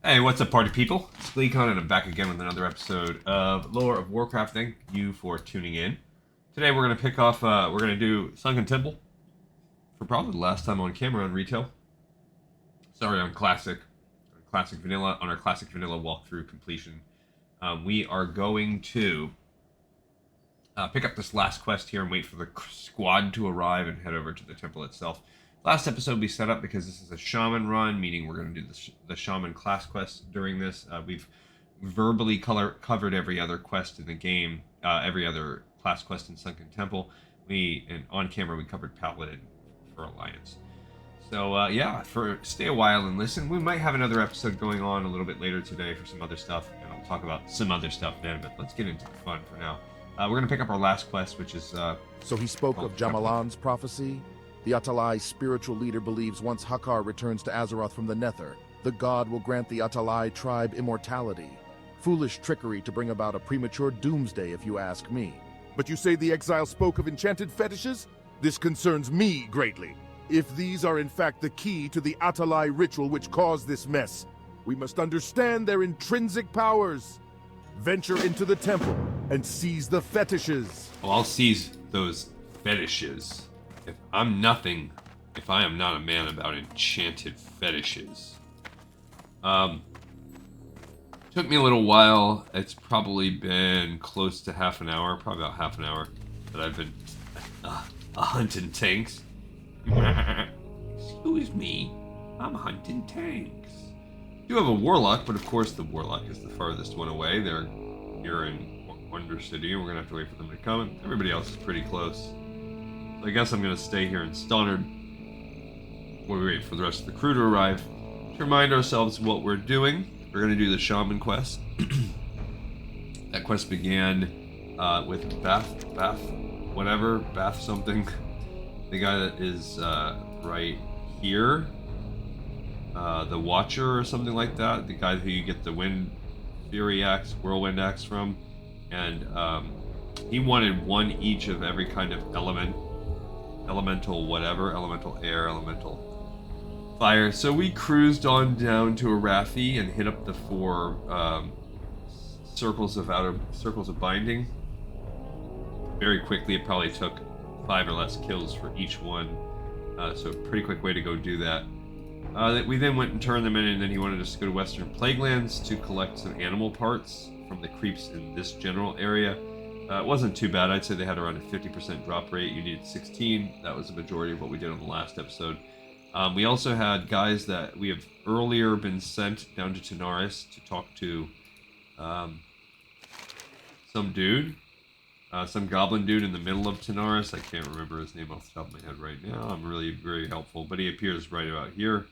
Hey, what's up, party people? It's GleeCon, and I'm back again with another episode of Lore of Warcraft. Thank you for tuning in. Today we're going to pick off, we're going to do Sunken Temple for probably the last time on camera on retail. Sorry, on Classic Vanilla, on our Classic Vanilla walkthrough completion. We are going to pick up this last quest here and wait for the squad to arrive and head over to the temple itself. Last episode we set up because this is a shaman run, meaning we're going to do the shaman class quest during this. We've verbally covered every other quest in the game, every other class quest in Sunken Temple. And on camera we covered Paladin for Alliance. So yeah, stay a while and listen. We might have another episode going on a little bit later today for some other stuff, and I'll talk about some other stuff then, but let's get into the fun for now. We're going to pick up our last quest, which is... So he spoke of Jamalan's prophecy? The Atalai spiritual leader believes once Hakar returns to Azeroth from the Nether, the god will grant the Atalai tribe immortality. Foolish trickery to bring about a premature doomsday, if you ask me. But you say the exile spoke of enchanted fetishes? This concerns me greatly. If these are in fact the key to the Atalai ritual which caused this mess, we must understand their intrinsic powers. Venture into the temple and seize the fetishes. Well, I'll seize those fetishes. If I'm nothing, if I am not a man about enchanted fetishes. Took me a little while. It's probably been close to half an hour, probably about half an hour, that I've been hunting tanks. Excuse me, I'm hunting tanks. I do have a warlock, but of course the warlock is the farthest one away. They're here in Wonder City, and we're gonna have to wait for them to come. Everybody else is pretty close. So I guess I'm gonna stay here in Stoddard while we wait for the rest of the crew to arrive. To remind ourselves what we're doing, we're gonna do the shaman quest. That quest began with Bath something. The guy that is right here, the Watcher or something like that. The guy who you get the Whirlwind Axe from, and he wanted one each of every kind of elemental whatever, elemental air, elemental fire. So we cruised on down to Arathi and hit up the 4 circles of binding. Very quickly, it probably took 5 or less kills for each one. So pretty quick way to go do that. We then went and turned them in, and then he wanted us to go to Western Plaguelands to collect some animal parts from the creeps in this general area. It wasn't too bad. I'd say they had around a 50% drop rate. You needed 16. That was the majority of what we did on the last episode. We also had guys that we have earlier been sent down to Tanaris to talk to some dude. Some goblin dude in the middle of Tanaris. I can't remember his name off the top of my head right now. I'm really very helpful, but he appears right about here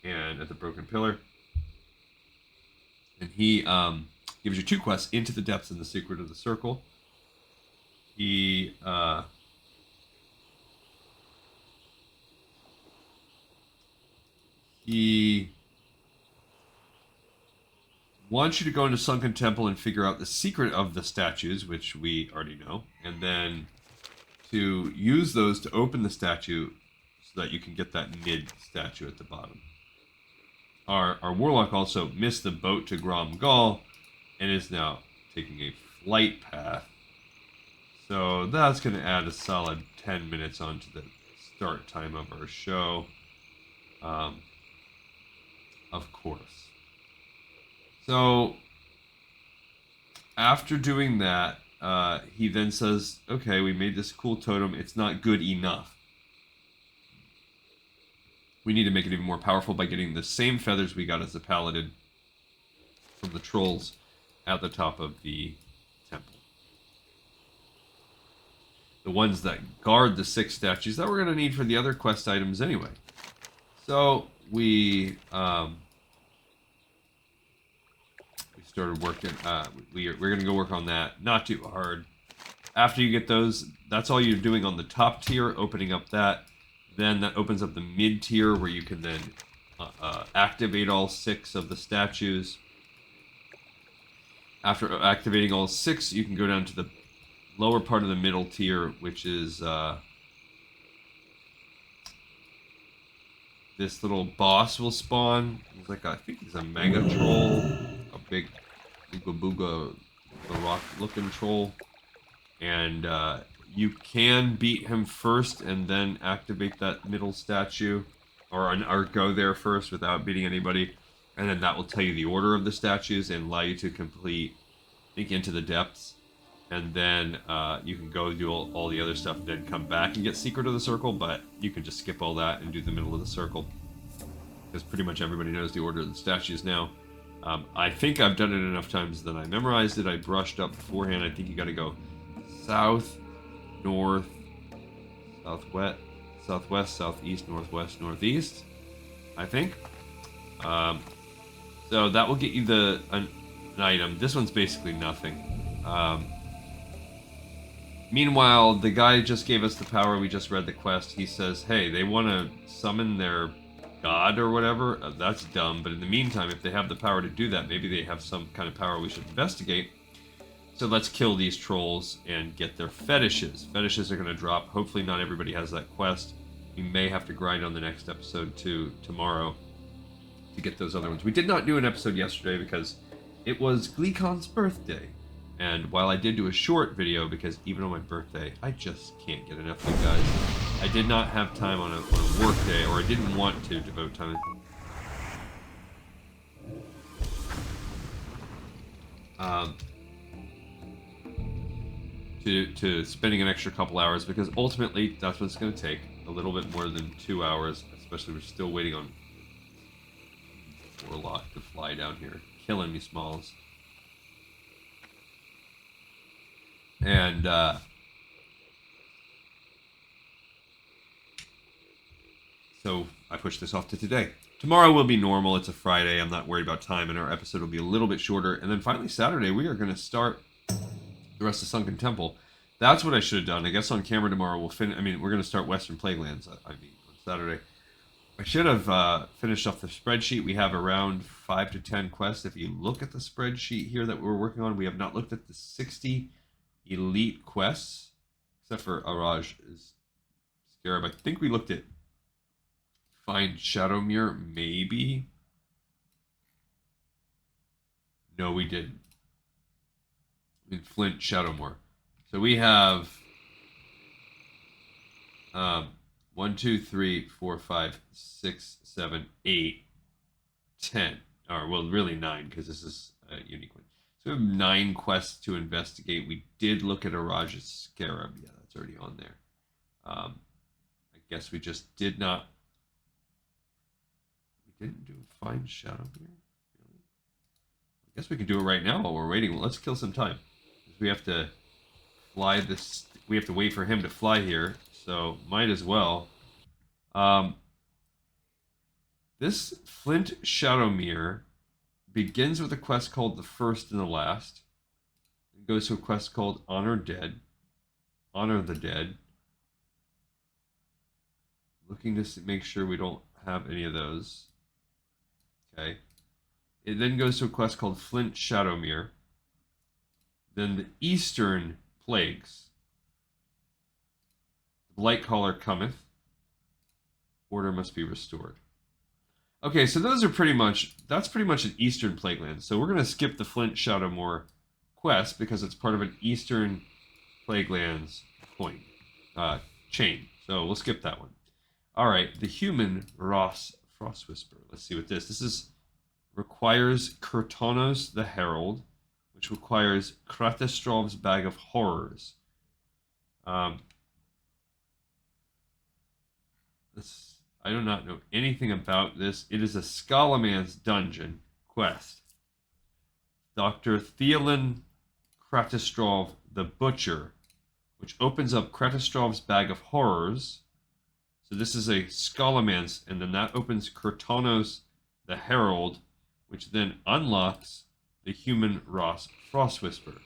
and at the Broken Pillar. And he gives you 2 quests: Into the Depths and the Secret of the Circle. He wants you to go into Sunken Temple and figure out the secret of the statues, which we already know, and then to use those to open the statue so that you can get that mid statue at the bottom. Our warlock also missed the boat to Grom Gall and is now taking a flight path. So that's going to add a solid 10 minutes onto the start time of our show. Of course. So, after doing that, he then says, okay, we made this cool totem. It's not good enough. We need to make it even more powerful by getting the same feathers we got as a paladin from the trolls at the top of the temple. The ones that guard the 6 statues that we're going to need for the other quest items anyway. So, we started working. We're going to go work on that. Not too hard. After you get those, that's all you're doing on the top tier, opening up that. Then that opens up the mid tier where you can then activate all 6 of the statues. After activating all 6, you can go down to the lower part of the middle tier, which is this little boss will spawn. He's like, I think he's a mega troll, a big booga booga rock looking troll. And you can beat him first and then activate that middle statue, or go there first without beating anybody, and then that will tell you the order of the statues and allow you to complete, I think, Into the Depths. And then you can go do all the other stuff, and then come back and get Secret of the Circle, but you can just skip all that and do the middle of the circle. Because pretty much everybody knows the order of the statues now. I think I've done it enough times that I memorized it. I brushed up beforehand. I think you got to go south, north, southwest, southeast, northwest, northeast, I think. So that will get you an item. This one's basically nothing. Meanwhile, the guy just gave us the power. We just read the quest. He says, hey, they want to summon their god or whatever. That's dumb, but in the meantime, if they have the power to do that, maybe they have some kind of power we should investigate. So let's kill these trolls and get their fetishes. Fetishes are going to drop. Hopefully not everybody has that quest. We may have to grind on the next episode too tomorrow to get those other ones. We did not do an episode yesterday because it was GleeCon's birthday. And while I did do a short video, because even on my birthday, I just can't get enough of you guys. I did not have time on a work day, or I didn't want to devote time. To spending an extra couple hours, because ultimately that's what it's going to take. A little bit more than 2 hours, especially we're still waiting on Warlock to fly down here, killing me, Smalls. And so I pushed this off to today. Tomorrow will be normal. It's a Friday. I'm not worried about time, and our episode will be a little bit shorter. And then finally Saturday, we are going to start the rest of Sunken Temple. That's what I should have done. I guess on camera tomorrow we'll finish. I mean, we're going to start Western Plaguelands, on Saturday. I should have finished off the spreadsheet. We have around 5 to 10 quests. If you look at the spreadsheet here that we're working on, we have not looked at the 60 elite quests, except for Araj's Scarab. I think we looked at Find Shadowmere, maybe. No, we didn't. In Flint, Shadowmere. So we have 1, 2, 3, 4, 5, 6, 7, 8, 10. Or, well, really 9, because this is a unique one. So we have 9 quests to investigate. We did look at Araj's Scarab. Yeah, that's already on there. I guess we just did not. We didn't do Find Shadowmere? Really? I guess we can do it right now while we're waiting. Well, let's kill some time. We have to fly this. We have to wait for him to fly here. So might as well. This Flint Shadowmere begins with a quest called The First and the Last. It goes to a quest called Honor Dead. Honor the Dead. Looking to make sure we don't have any of those. Okay. It then goes to a quest called Flint Shadowmere. Then the Eastern Plagues. The Blightcaller cometh. Order must be restored. Okay, so those are that's pretty much an Eastern Plagueland. So we're going to skip the Flint Shadowmere quest because it's part of an Eastern Plaguelands chain. So we'll skip that one. All right, the human Ross Frostwhisper. Let's see what this requires Kurtonos the Herald, which requires Kratestrov's Bag of Horrors. I do not know anything about this. It is a Scalaman's Dungeon quest. Dr. Theolin Kratestrov the Butcher, which opens up Kratestrov's Bag of Horrors. So this is a Scalaman's, and then that opens Kurtonos the Herald, which then unlocks the human Ross Frostwhisper.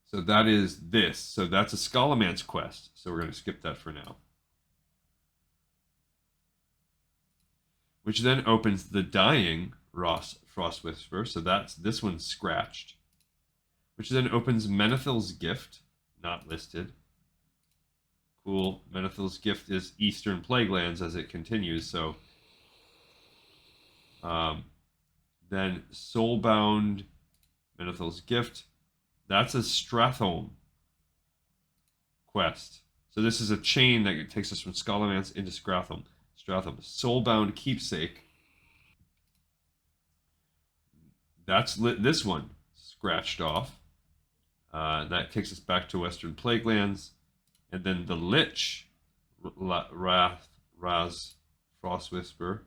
So that is this. So that's a Scalaman's quest. So we're going to skip that for now. Which then opens the dying Ross Frostwhisper. So that's this one's scratched. Which then opens Menethil's Gift, not listed. Cool. Menethil's gift is Eastern Plaguelands as it continues, so then Soulbound Menethil's gift. That's a Stratholme quest. So this is a chain that takes us from Scholomance into Stratholme. Soulbound Keepsake. That's this one scratched off. That takes us back to Western Plaguelands. And then the Lich, Raz, Frost Whisper.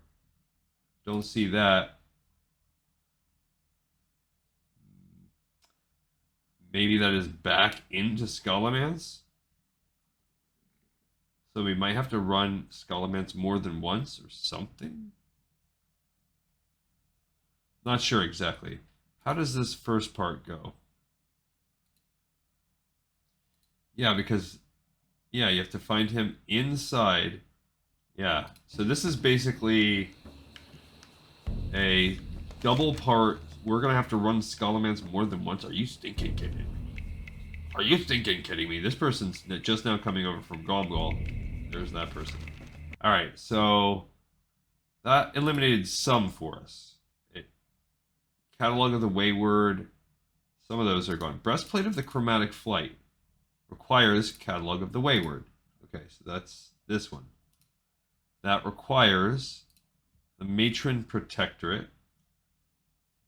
Don't see that. Maybe that is back into Scholomance. So we might have to run Scholomance more than once or something. Not sure exactly. How does this first part go? Yeah, because you have to find him inside. Yeah, so this is basically a double part. We're gonna have to run Scholomance more than once. Are you stinking kidding me? Are you stinking kidding me? This person's just now coming over from Gomgol. There's that person. All right, so that eliminated some for us. Catalog of the Wayward. Some of those are gone. Breastplate of the Chromatic Flight requires Catalog of the Wayward. Okay, so that's this one. That requires the Matron Protectorate.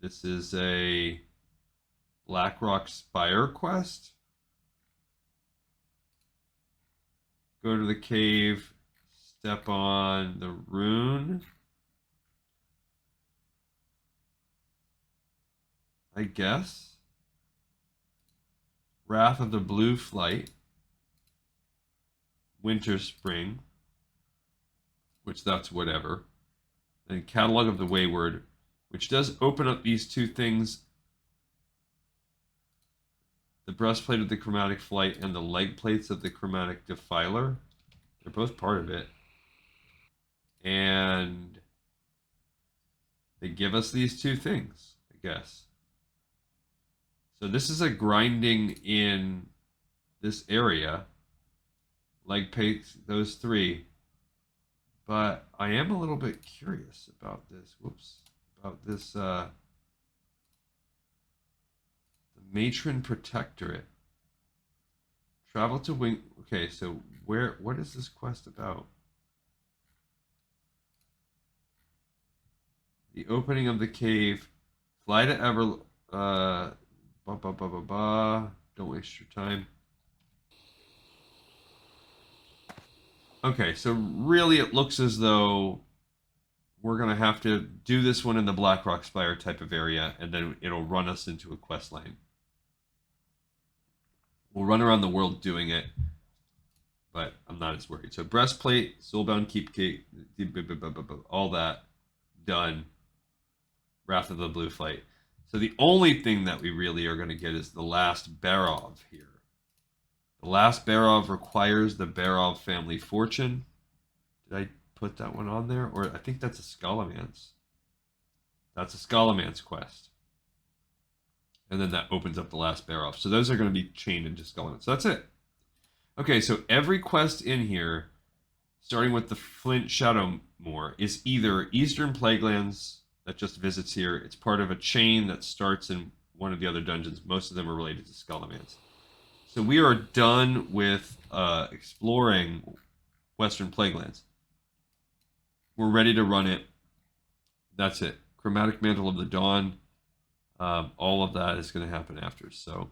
This is a Blackrock Spire quest. Go to the cave, step on the rune. I guess. Wrath of the Blue Flight. Winter Spring. Which that's whatever. And Catalog of the Wayward, which does open up these two things. The Breastplate of the Chromatic Flight and the Leg Plates of the Chromatic Defiler. They're both part of it. And they give us these two things, I guess. So this is a grinding in this area. Leg plates, those three. But I am a little bit curious about this. About this the Matron Protectorate. Travel to Wing. Okay, so what is this quest about? The opening of the cave. Fly to Ever Don't waste your time. Okay, so really it looks as though we're going to have to do this one in the Blackrock Spire type of area, and then it'll run us into a quest line. We'll run around the world doing it, but I'm not as worried. So Breastplate, Soulbound Keepsake, all that done. Wrath of the Blue Flight. So the only thing that we really are going to get is the last Barov here. The last Barov requires the Barov family fortune. Did I put that one on there? Or I think that's a Scholomance. That's a Scholomance quest. And then that opens up the last Barov. So those are going to be chained into Scholomance. So that's it. Okay, so every quest in here, starting with the Flint Shadowmoor, is either Eastern Plaguelands that just visits here. It's part of a chain that starts in one of the other dungeons. Most of them are related to Scholomance. So we are done with exploring Western Plaguelands. We're ready to run it. That's it. Chromatic Mantle of the Dawn. All of that is going to happen after. So,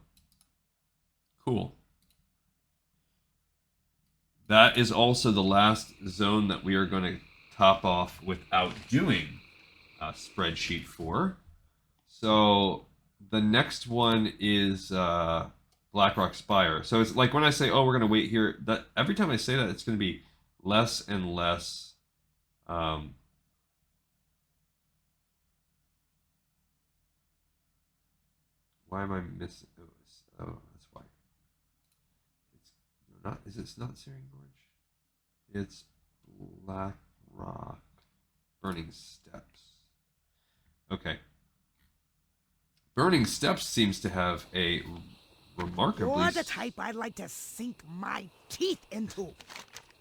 cool. That is also the last zone that we are going to top off without doing a spreadsheet for. So, the next one is Blackrock Spire. So it's like when I say, oh, we're going to wait here, that every time I say that, it's going to be less and less. Why am I missing? Oh, that's why. It's not. Is it not Searing Gorge? It's Black Rock, Burning Steps. Okay. Burning Steps seems to have a remarkably... You're the type I'd like to sink my teeth into.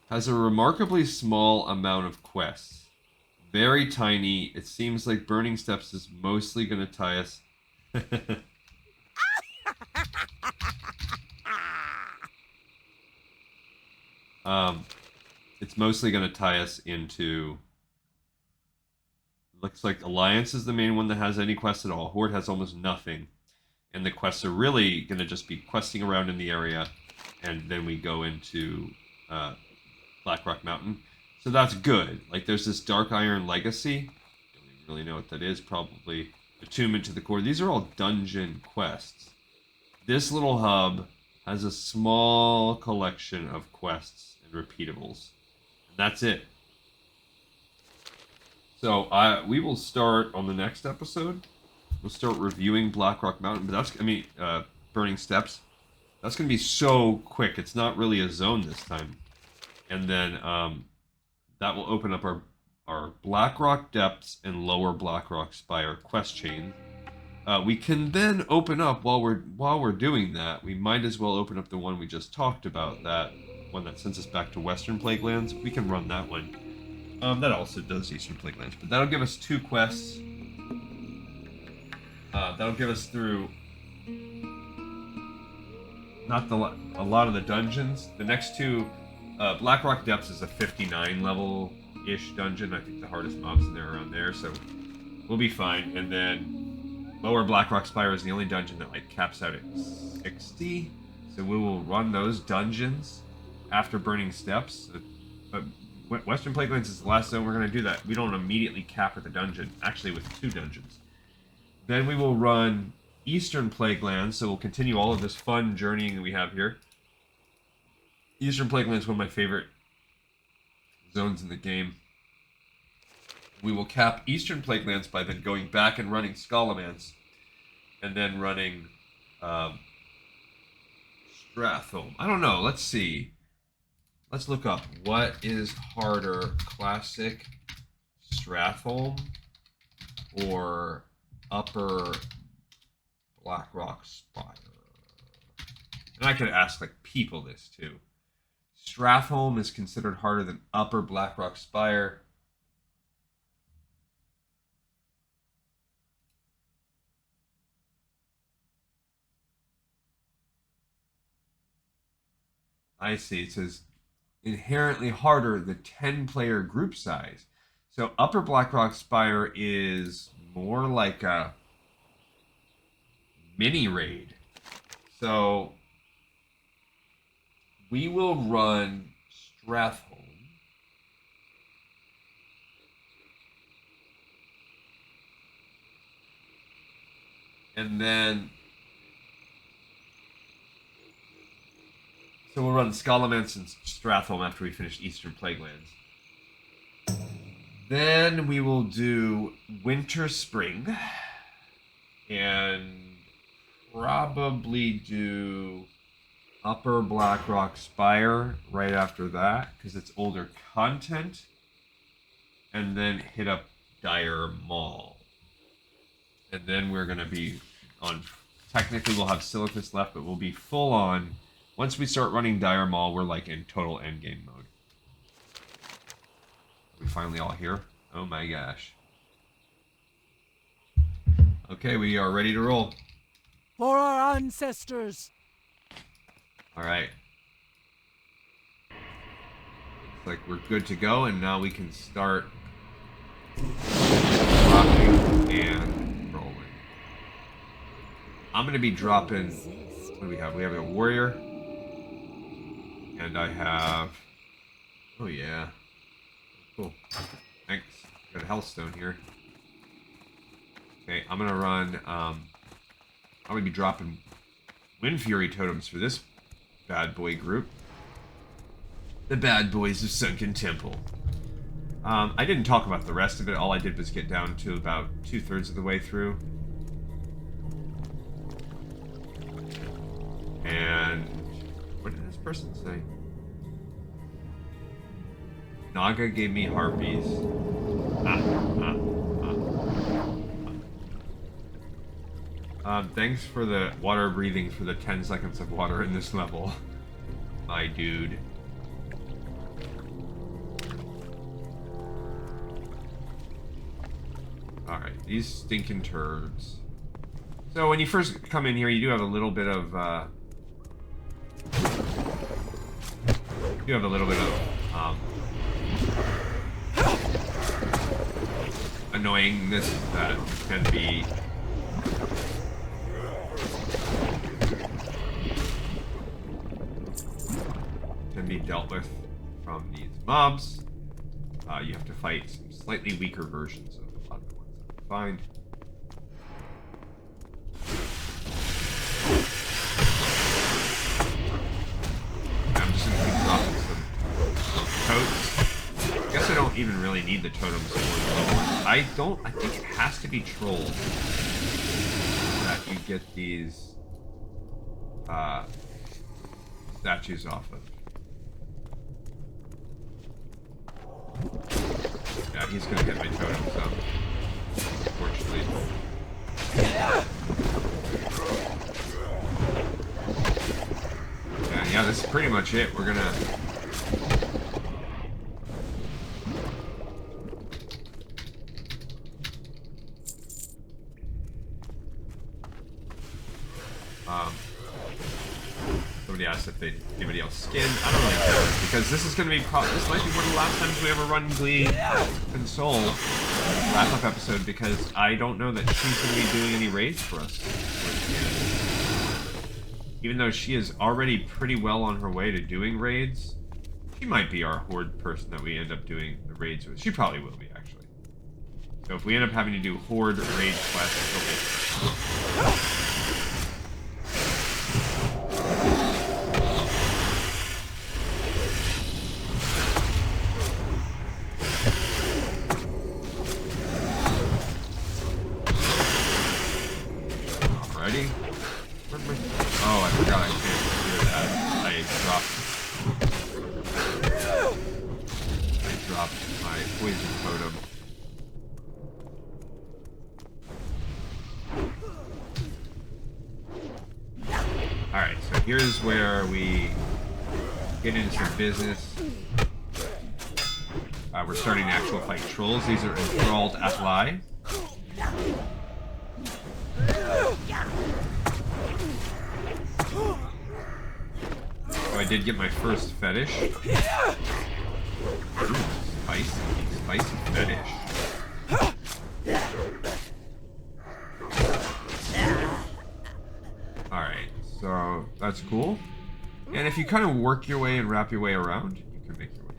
Has a remarkably small amount of quests. Very tiny. It seems like Burning Steps is mostly going to tie us... It's mostly going to tie us into... Looks like Alliance is the main one that has any quests at all. Horde has almost nothing. And the quests are really going to just be questing around in the area. And then we go into Blackrock Mountain. So that's good. Like, there's this Dark Iron Legacy. Don't even really know what that is. Probably Attunement to the Core. These are all dungeon quests. This little hub has a small collection of quests and repeatables. And that's it. So we will start on the next episode. We'll start reviewing Blackrock Mountain, but that's, Burning Steps. That's going to be so quick. It's not really a zone this time. And then that will open up our Blackrock Depths and Lower Blackrock Spire quest chain. We can then open up, while we're doing that, we might as well open up the one we just talked about, that one that sends us back to Western Plaguelands. We can run that one. That also does Eastern Plaguelands, but that'll give us 2 quests. That'll give us through a lot of the dungeons. The next 2, Blackrock Depths is a 59 level-ish dungeon. I think the hardest mobs in there are around there, so we'll be fine. And then Lower Blackrock Spire is the only dungeon that like caps out at 60. So we will run those dungeons after Burning Steps. But Western Plaguelands is the last zone we're going to do that. We don't immediately cap at the dungeon, actually with 2 dungeons. Then we will run Eastern Plaguelands, so we'll continue all of this fun journeying that we have here. Eastern Plaguelands is one of my favorite zones in the game. We will cap Eastern Plaguelands by then going back and running Scalamance, and then running Stratholme. I don't know, let's see. Let's look up what is harder, Classic Stratholme or Upper Blackrock Spire. And I could ask like people this too. Stratholme is considered harder than Upper Blackrock Spire. I see. It says inherently harder, the 10-player group size. So Upper Blackrock Spire is more like a mini raid. So we will run Stratholme. And then so we'll run Scalamance and Stratholme after we finish Eastern Plaguelands. Then we will do Winter Spring. And probably do Upper Blackrock Spire right after that, because it's older content. And then hit up Dire Maul. And then we're going to be on... Technically we'll have Silicus left, but we'll be full on... Once we start running Dire Maul, we're like in total endgame mode. Are we finally all here? Oh my gosh. Okay, we are ready to roll. For our ancestors. Alright. Looks like we're good to go, and now we can start dropping and rolling. I'm going to be dropping... What do we have? We have a warrior. And I have... Oh yeah. Cool. Thanks. Got a Hellstone here. Okay, I'm going to run... I'm going to be dropping Wind Fury totems for this bad boy group. The Bad Boys of Sunken Temple. I didn't talk about the rest of it. All I did was get down to about 2/3 of the way through. And what did this person say? Naga gave me harpies. Thanks for the water breathing for the 10 seconds of water in this level. My dude. Alright, these stinking turds. So when you first come in here, you do have a little bit of, annoyingness that can be dealt with from these mobs. You have to fight some slightly weaker versions of a lot of the ones that we find. I'm just gonna keep dropping some totes. I guess I don't even really need the totems for the level ones. I think it has to be trolls that you get these statues off of. Yeah, he's gonna hit my totem, so unfortunately. Yeah, this is pretty much it. We're gonna somebody asked if anybody else skinned. I don't really care, because this is going to be this might be one of the last times we ever run Glee and Soul wrap-up episode, because I don't know that she's going to be doing any raids for us. Even though she is already pretty well on her way to doing raids, she might be our Horde person that we end up doing the raids with. She probably will be, actually. So if we end up having to do Horde raid / Oh, I forgot I can't hear that. I dropped my poison totem. Alright, so here's where we get into some business. We're starting to actually fight trolls. These are enthralled Atli. So I did get my first fetish. Ooh, spicy fetish. Alright, so that's cool. And if you kind of work your way and wrap your way around, you can make your way.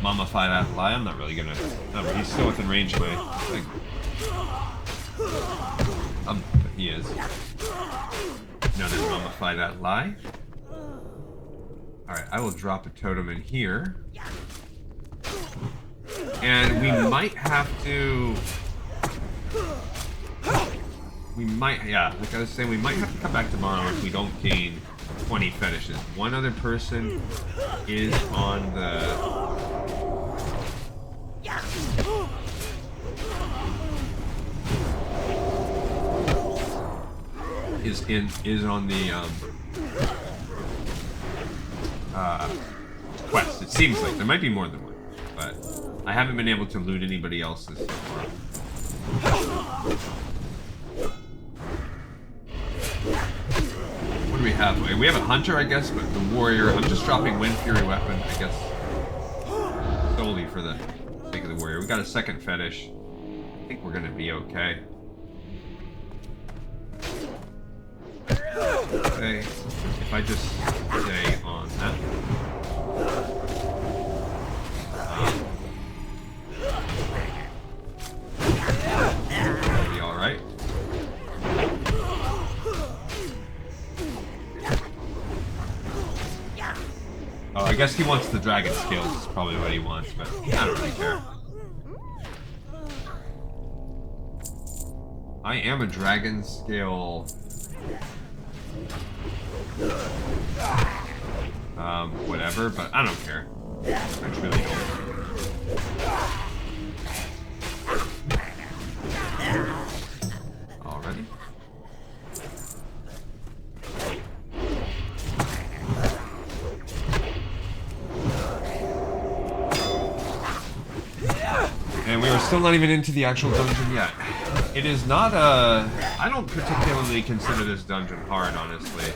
Mummified Atli, I'm not really gonna... he's still within range of my thing. But he is. Known as Mummified Atli. Alright, I will drop a totem in here. And we might have to... like I was saying, we might have to come back tomorrow if we don't gain 20 fetishes. One other person is on the... is on the quest. It seems like there might be more than one, but I haven't been able to loot anybody else's so far. What do we have? We have a hunter, I guess, but the warrior. I'm just dropping Wind Fury weapon, I guess, solely for the sake of the warrior. We got a second fetish. I think we're gonna be okay. Okay, if I just stay on that. That'll be alright. Oh, I guess he wants the dragon skills, is probably what he wants, but I don't really care. I am a dragon scale... whatever, but I don't care. I truly don't. Already? And we are still not even into the actual dungeon yet. It is not a... I don't particularly consider this dungeon hard, honestly.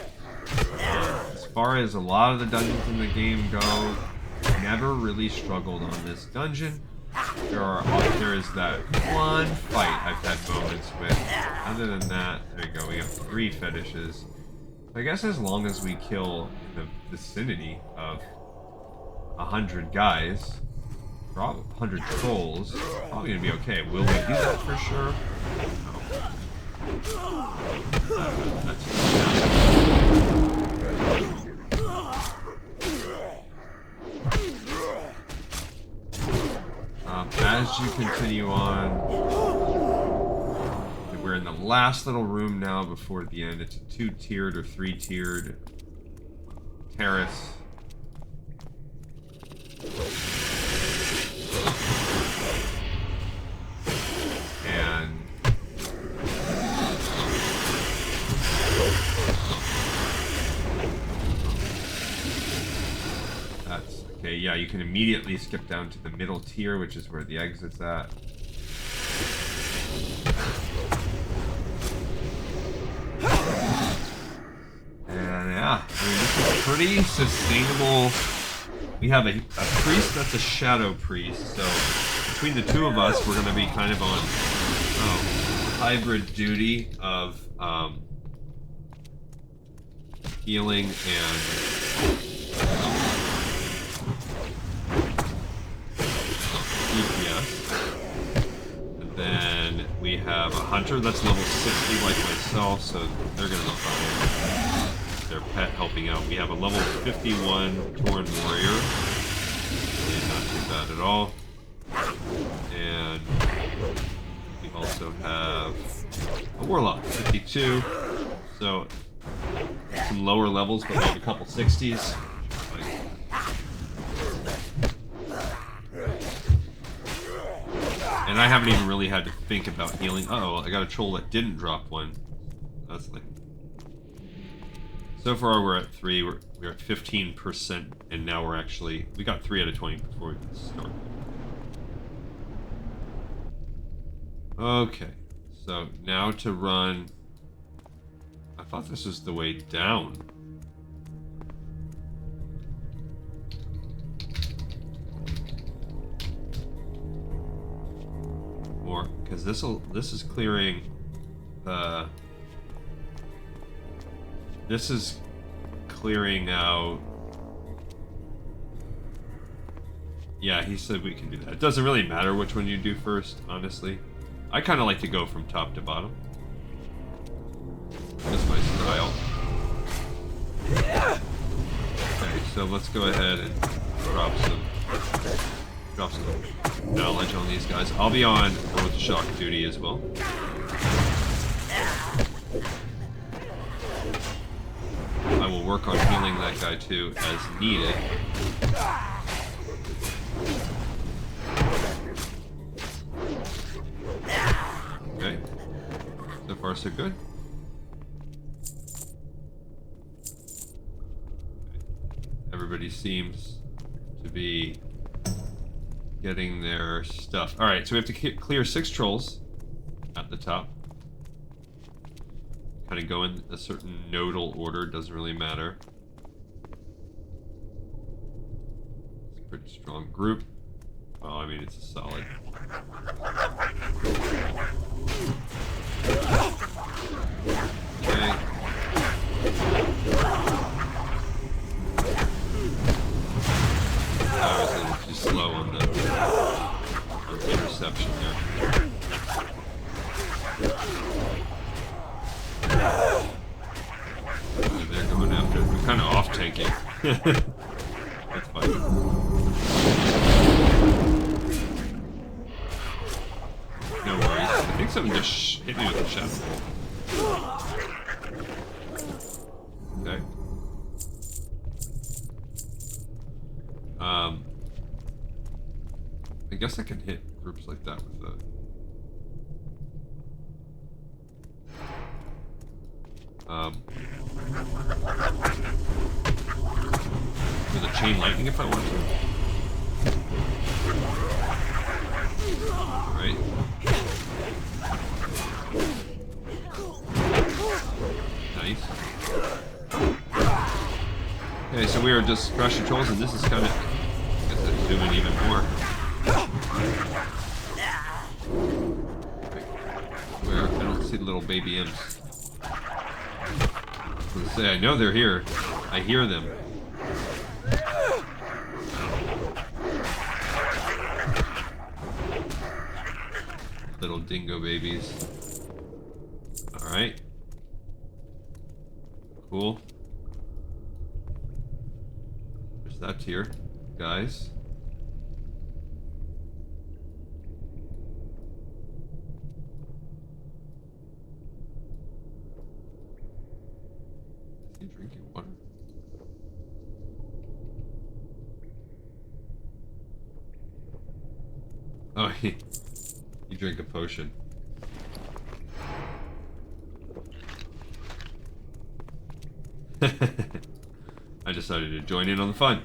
As far as a lot of the dungeons in the game go, never really struggled on this dungeon. There is that one fight I've had moments with. Other than that, there you go, we got 3 fetishes. I guess as long as we kill in the vicinity of 100 guys, 100 trolls, probably gonna be okay. Will we do that for sure? As you continue on, we're in the last little room now before the end. It's a 2-tiered or 3-tiered terrace. And that's okay. Yeah, you can immediately skip down to the middle tier, which is where the exit's at. And yeah, I mean, this is pretty sustainable. We have a priest that's a shadow priest, so between the two of us, we're going to be kind of on hybrid duty of healing and DPS. And then we have a hunter that's level 60 like myself, so they're going to be fine. Their pet helping out. We have a level 51 Tauren warrior. Really not too bad at all. And we also have a warlock, 52. So some lower levels, but we have a couple 60s. And I haven't even really had to think about healing. Uh-oh, I got a troll that didn't drop one. That's like... So far we're at 3, we're at 15%, and now we're actually... We got 3 out of 20 before we start. Okay, so now to run... I thought this was the way down. More, because this is clearing the... This is clearing out... Yeah, he said we can do that. It doesn't really matter which one you do first, honestly. I kind of like to go from top to bottom. That's my style. Okay, so let's go ahead and drop some knowledge on these guys. I'll be on Earth Shock duty as well. I will work on healing that guy too, as needed. Okay. So far, so good. Everybody seems to be getting their stuff. Alright, so we have to clear 6 trolls at the top. Kind of go in a certain nodal order, doesn't really matter. It's a pretty strong group. Well, I mean, it's a solid. Okay. I was a little too slow on the interception there. They're going after it. I'm kind of off tanking. That's fine. No worries. I think something just hit me with a shadow ball. Okay. guess I can hit groups like that with the... with a chain lightning if I want to. Right. Nice. Okay, so we are just crushing trolls, and this is kind of... I guess I'm doing even more. Where? I don't see the little baby imps. I was gonna say, I know they're here. I hear them. Little dingo babies. Alright. Cool. There's that tier, guys. Is he drinking water? Oh, he drank a potion. I decided to join in on the fun.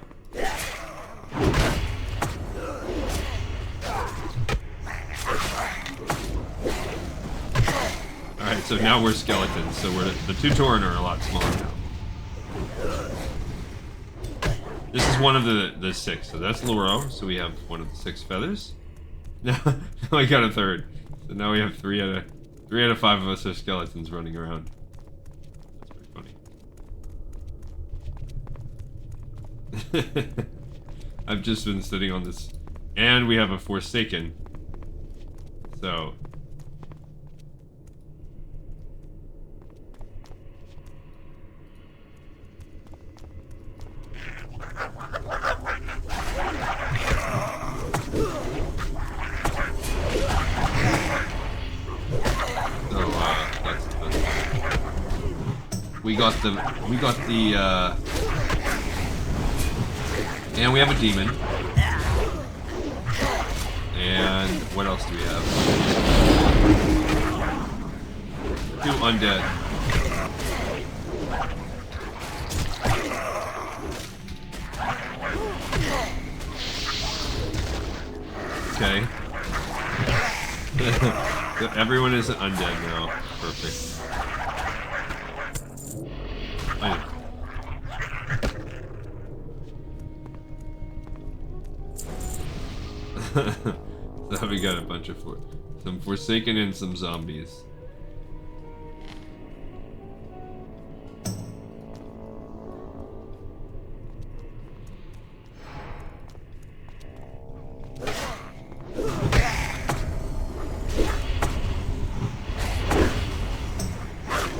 Alright, so now we're skeletons, so the two Tauren are a lot smaller now. This is one of the 6, so that's Loro, so we have one of the 6 feathers. Now I got a third. So now we have 3 out of 5 of us are skeletons running around. That's pretty funny. I've just been sitting on this, and we have a Forsaken. So we got the and we have a demon. And what else do we have? 2 undead. Okay. So everyone is undead now. Perfect. So we got a bunch of some Forsaken and some zombies.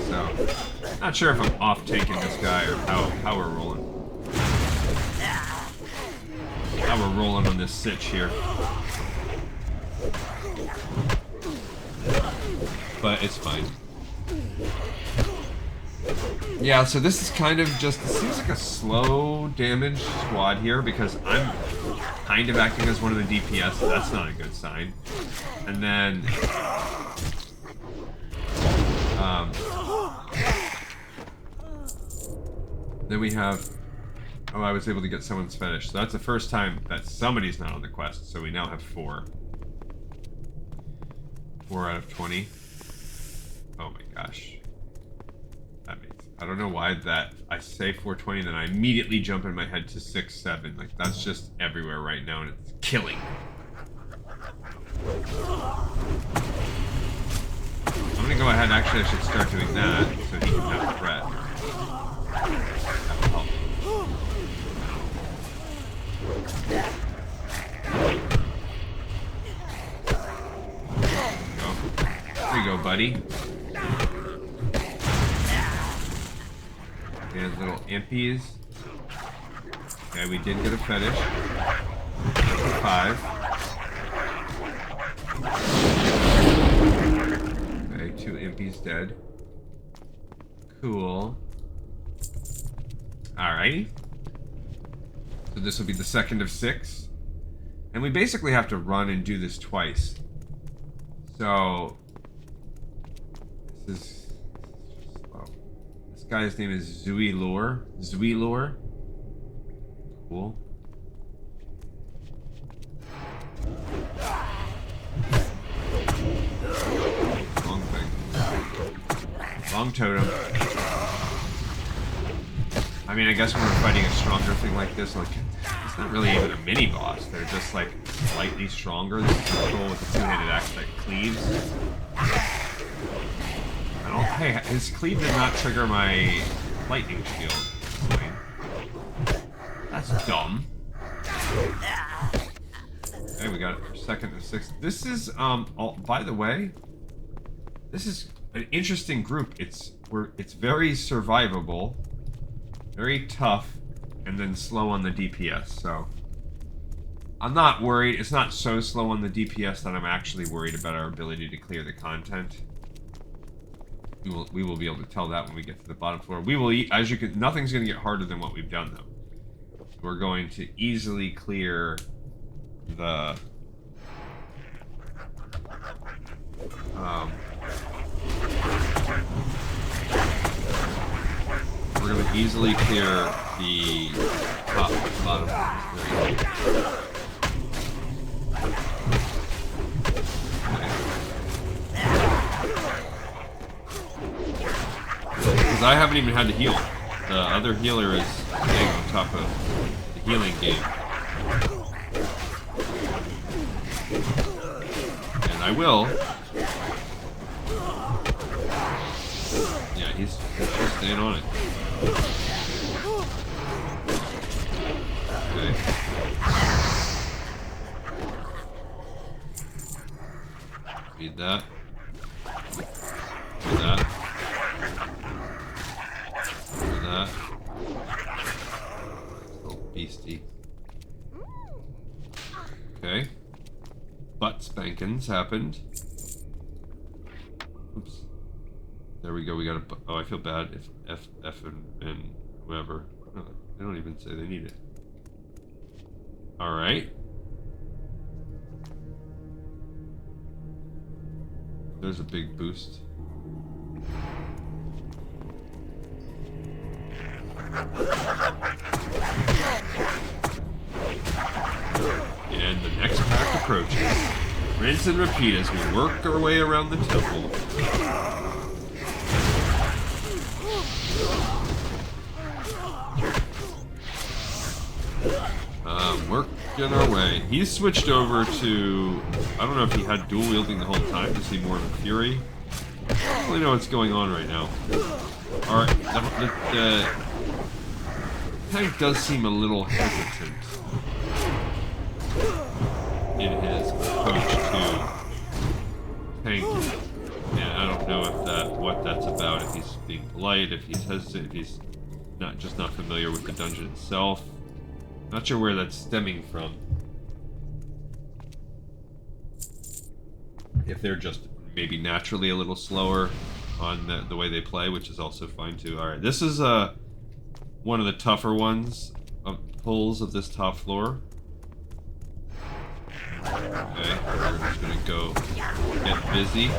So, not sure if I'm off taking this guy or how we're rolling. How we're rolling on this sitch here. But it's fine. Yeah, so this is kind of just, it seems like a slow damage squad here because I'm kind of acting as one of the DPS, so that's not a good sign. And then we have, oh, I was able to get someone's fetish. So that's the first time that somebody's not on the quest, so we now have 4. 4 out of 20. Oh my gosh. That makes, I don't know why that, I say 420, then I immediately jump in my head to 6, 7. Like, that's just everywhere right now, and it's killing. I'm gonna go ahead, actually I should start doing that, so he can have a threat. That will help. There you go, buddy. And little impies. Okay, we did get a fetish. That's a 5. Okay, 2 impies dead. Cool. Alrighty. So this will be the second of 6. And we basically have to run and do this twice. So this is slow. This guy's name is Zuilor. Zuilor. Cool. Wrong thing. Wrong totem. I mean, I guess when we're fighting a stronger thing like this, like, it's not really even a mini boss. They're just like slightly stronger. This is control with the two-handed axe that cleaves. I don't. Hey, his cleave did not trigger my lightning shield. That's dumb. Okay, we got it for second and sixth. This is by the way, this is an interesting group. It's very survivable, very tough, and then slow on the DPS. So I'm not worried. It's not so slow on the DPS that I'm actually worried about our ability to clear the content. We will be able to tell that when we get to the bottom floor. We will, as you can, nothing's going to get harder than what we've done though. We're going to easily clear the we're going to easily clear the top and bottom. Because I haven't even had to heal. The other healer is staying on top of the healing game. And I will. Yeah, he's just staying on it. Okay. Feed that. Do that. Do that. Little beastie. Okay. Butt spankins happened. Oops. There we go. We got a. Oh, I feel bad if F and whoever. Oh, they don't even say they need it. All right. There's a big boost. And the next pack approaches. Rinse and repeat as we work our way around the temple. Working our way. He's switched over to... I don't know if he had dual wielding the whole time to see more of a fury. I don't really know what's going on right now. Alright, the tank does seem a little hesitant in his approach to tank. And I don't know if what that's about, if he's being polite, if he's hesitant, if he's not familiar with the dungeon itself. Not sure where that's stemming from. If they're just maybe naturally a little slower on the way they play, which is also fine too. Alright, this is one of the tougher ones of pulls of this top floor. Okay, we're just gonna go get busy.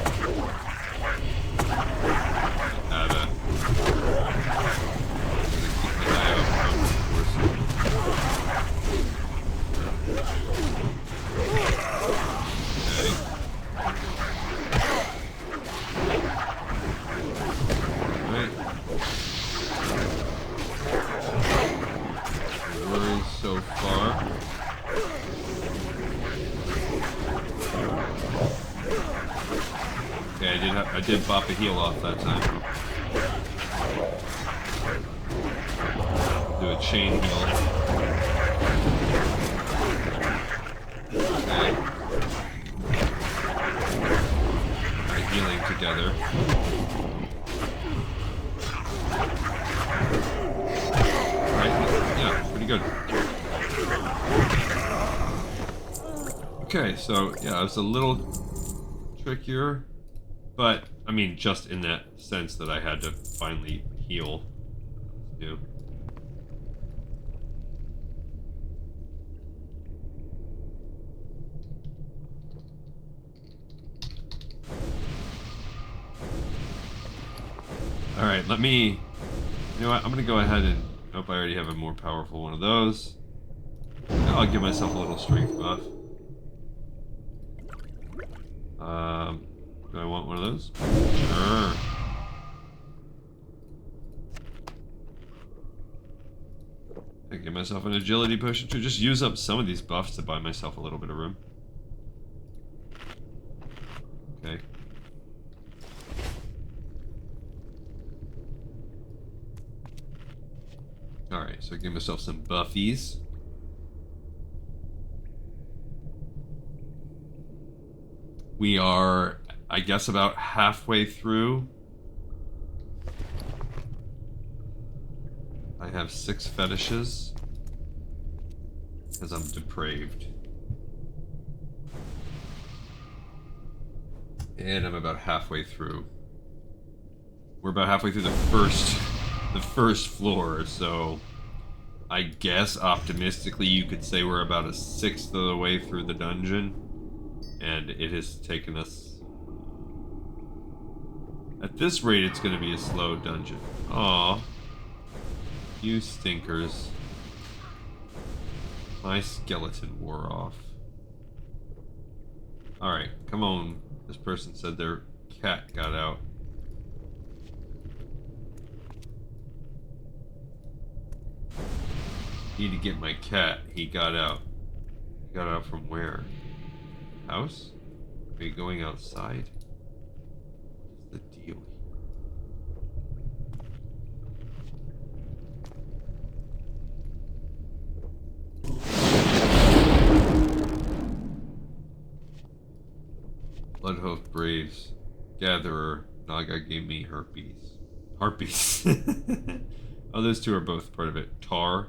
Keep my eye out for worries so far. Okay, I did bop a heal off that time. Do a chain heal. Okay. We're healing together. Pretty good. Okay, so yeah, it was a little trickier, but I mean, just in that sense that I had to finally heal. New. Alright, let me... You know what? I'm gonna go ahead and... Nope, I already have a more powerful one of those. I'll give myself a little strength buff. Do I want one of those? Sure. I give myself an agility potion to just use up some of these buffs to buy myself a little bit of room. Okay. Alright, so I give myself some buffies. We are, I guess, about halfway through. I have 6 fetishes. Because I'm depraved. And I'm about halfway through. We're about halfway through the first floor, so I guess optimistically you could say we're about a 1/6 of the way through the dungeon. And it has taken us... At this rate, it's going to be a slow dungeon. Aw. You stinkers. My skeleton wore off. Alright, come on. This person said their cat got out. Need to get my cat. He got out. He got out from where? House? Are you going outside? What's the deal here? Bloodhoof Braves. Gatherer. Naga gave me herpes. Harpies. Oh, those two are both part of it. Tor,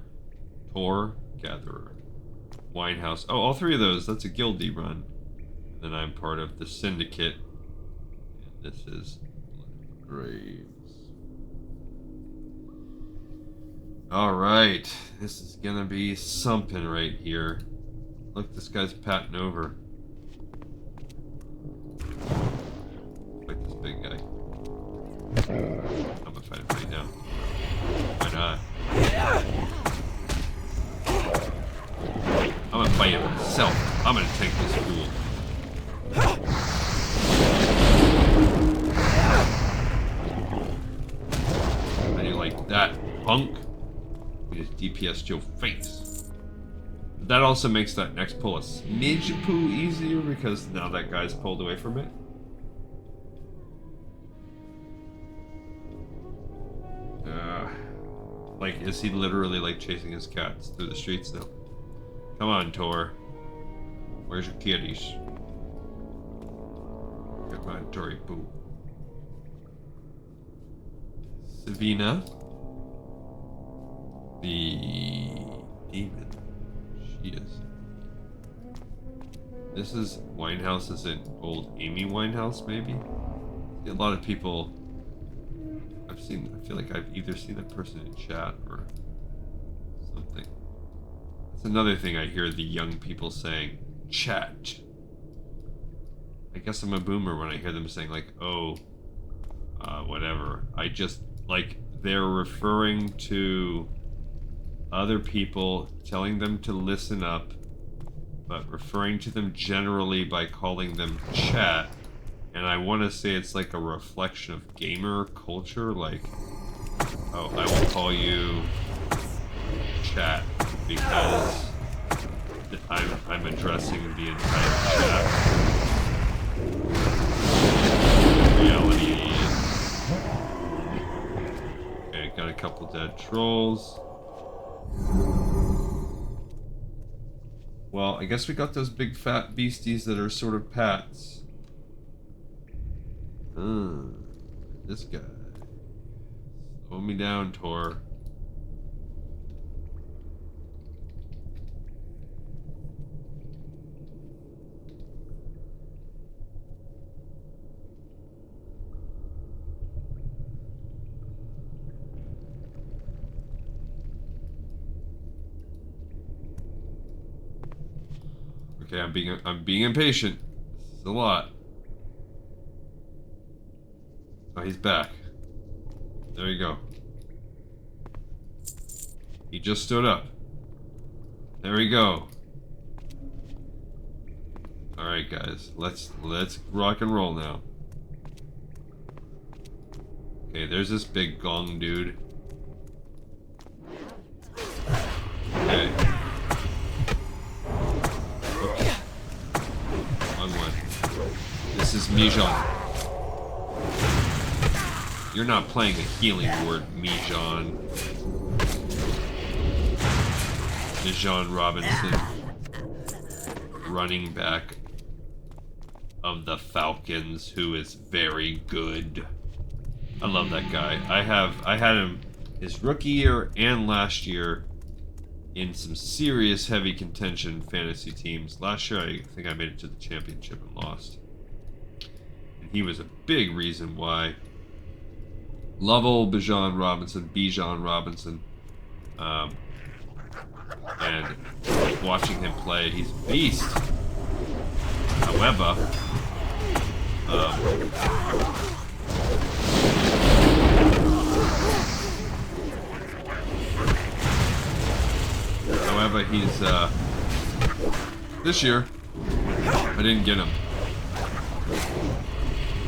Gatherer. Winehouse. Oh, all 3 of those. That's a guildy run. And then I'm part of the Syndicate. And this is Graves. Alright. This is gonna be something right here. Look, this guy's patting over. Fight this big guy. I'm gonna fight him right now. Why not? I'm gonna fight him myself. I'm gonna take this fool. How do you like that, punk? You just DPS your face. But that also makes that next pull a smidge poo easier because now that guy's pulled away from it. Like, is he literally like chasing his cats through the streets now? Come on, Tor. Where's your kitties? Come on, Tory Boo. Savina. The demon. She is. This is Winehouse, is it old Amy Winehouse, maybe? A lot of people I feel like I've either seen that person in chat or something. That's another thing I hear the young people saying, chat. I guess I'm a boomer when I hear them saying like, oh, whatever. I just, like, they're referring to other people, telling them to listen up, but referring to them generally by calling them chat. And I want to say it's like a reflection of gamer culture, like, oh, I will call you chat because I'm addressing the entire chat. Reality is... Okay, got a couple dead trolls. Well, I guess we got those big fat beasties that are sort of pats. This guy. Slow me down, Tor. Okay, I'm being impatient. This is a lot. Oh, he's back. There you go. He just stood up. There we go. Alright guys, let's rock and roll now. Okay, there's this big gong dude. Okay. Oops. Wrong one. This is Mijan. You're not playing a healing ward, Mijan. Mijan Robinson. Running back of the Falcons, who is very good. I love that guy. I had him his rookie year and last year in some serious heavy contention fantasy teams. Last year I think I made it to the championship and lost. And he was a big reason why. Love old Bijan Robinson, and watching him play, he's a beast. However, he's this year I didn't get him.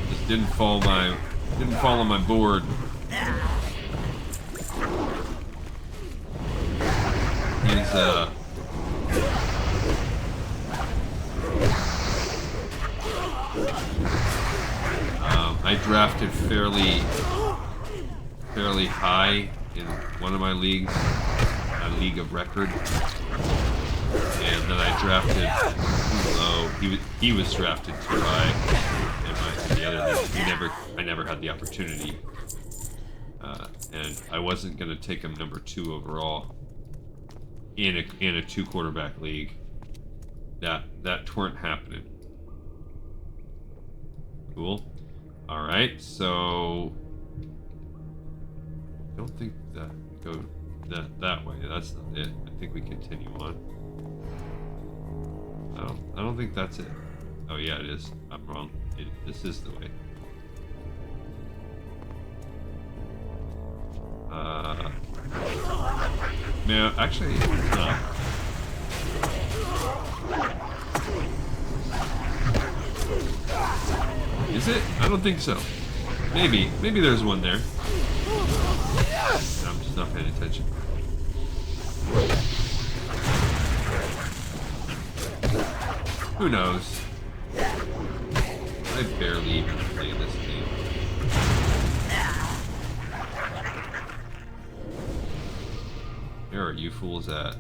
Just didn't fall on my board. He's I drafted fairly high in one of my leagues, a league of record, and then I drafted too low. He was drafted too high in the other league. I never had the opportunity, and I wasn't gonna take him number 2 overall in a 2 quarterback league. That weren't happening. Cool. All right, so I don't think that go that way. That's not it. I think we continue on. I don't think that's it. Oh yeah, it is. I'm wrong. This is the way. No, actually, it's not. Is it? I don't think so. Maybe there's one there. I'm just not paying attention. Who knows? I barely even play this game. Where are you fools at?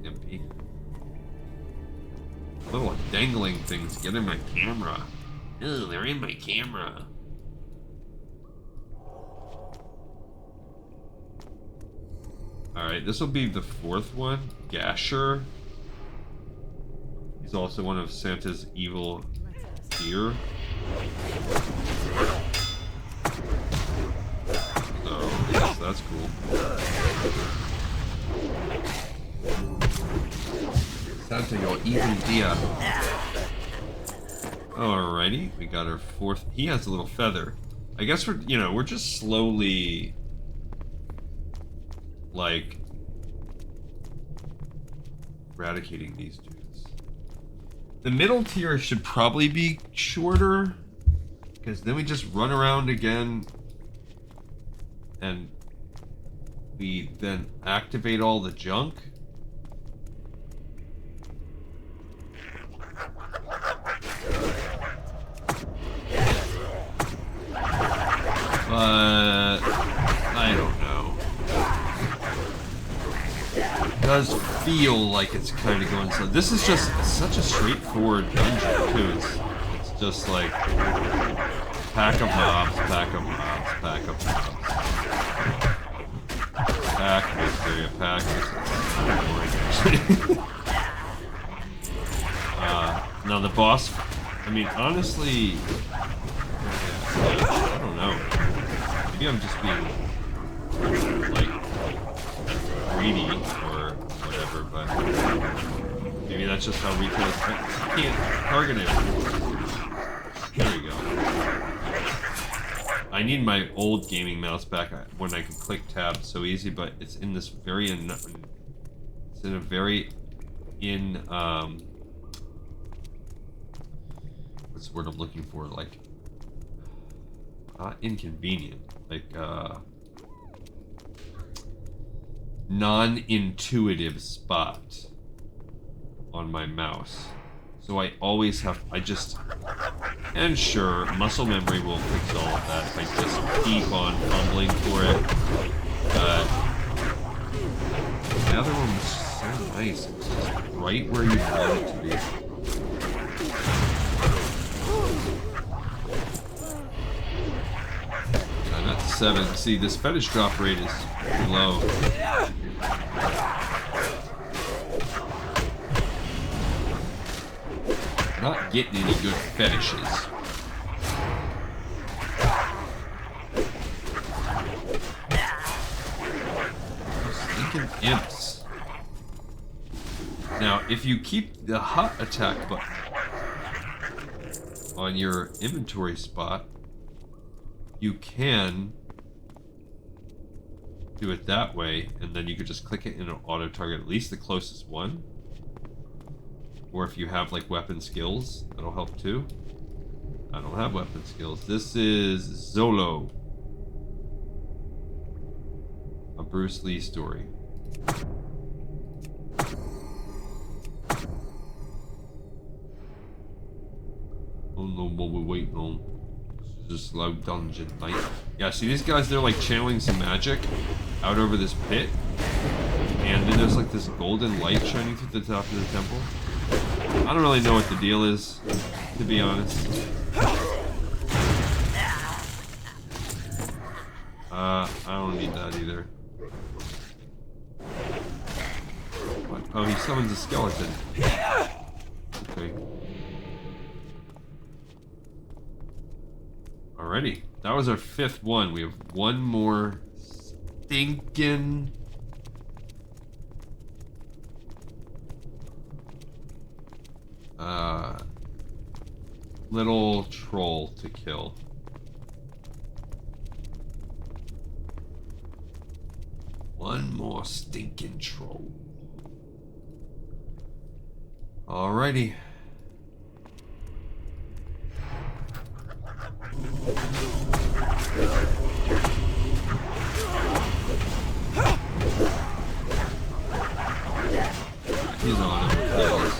MP. Little dangling things get in my camera. Ew, they're in my camera. Alright, this will be the 4th one. Gasher. He's also one of Santa's evil deer. So, yes, that's cool. Santa, your evil deer. Alrighty, we got our 4th. He has a little feather. I guess we're just slowly, like, eradicating these dudes. The middle tier should probably be shorter, because then we just run around again, and we then activate all the junk. But I don't know. It does feel like it's kind of going slow. This is just such a straightforward dungeon too. It's just like pack of mobs, pack of mobs, pack of mobs. Pack this area, pack this. Now the boss. I mean, honestly, I don't know. Maybe I'm just being, like, greedy or whatever, but maybe that's just how retailers can't target it. There we go. I need my old gaming mouse back when I can click tab so easy, but it's in this very it's in a very what's the word I'm looking for? Like not inconvenient, like non-intuitive spot on my mouse. So I always have, and sure, muscle memory will fix all of that if I just keep on fumbling for it. But the other one was so nice. It's just right where you want it to be. I'm at 7. See, this fetish drop rate is pretty low. Not getting any good fetishes. Stinking imps. Now, if you keep the hot attack button on your inventory spot, you can do it that way, and then you could just click it and it'll auto target at least the closest one. Or if you have like weapon skills, that'll help too. I don't have weapon skills. This is Zolo, a Bruce Lee story. Oh no, what we're waiting on. This is a slow dungeon night. Yeah, see these guys, they're like channeling some magic out over this pit. And then there's like this golden light shining through the top of the temple. I don't really know what the deal is, to be honest. I don't need that either. What? Oh, he summons a skeleton. Okay. Alrighty. That was our 5th one. We have one more stinking... little troll to kill. One more stinking troll. Alrighty. He's on him with those.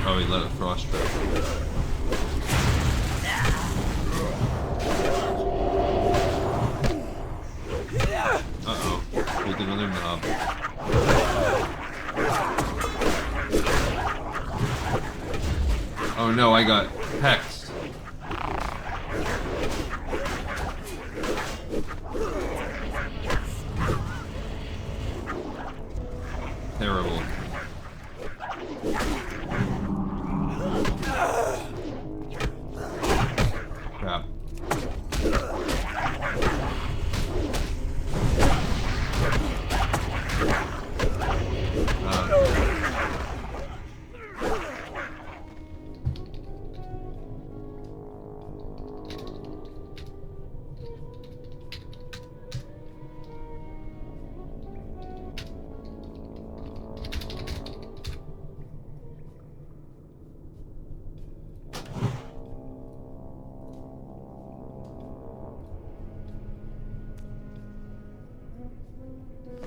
Probably let it frost trap. Uh-oh. Pulled another knob. Oh no, I got hexed. Terrible. Crap.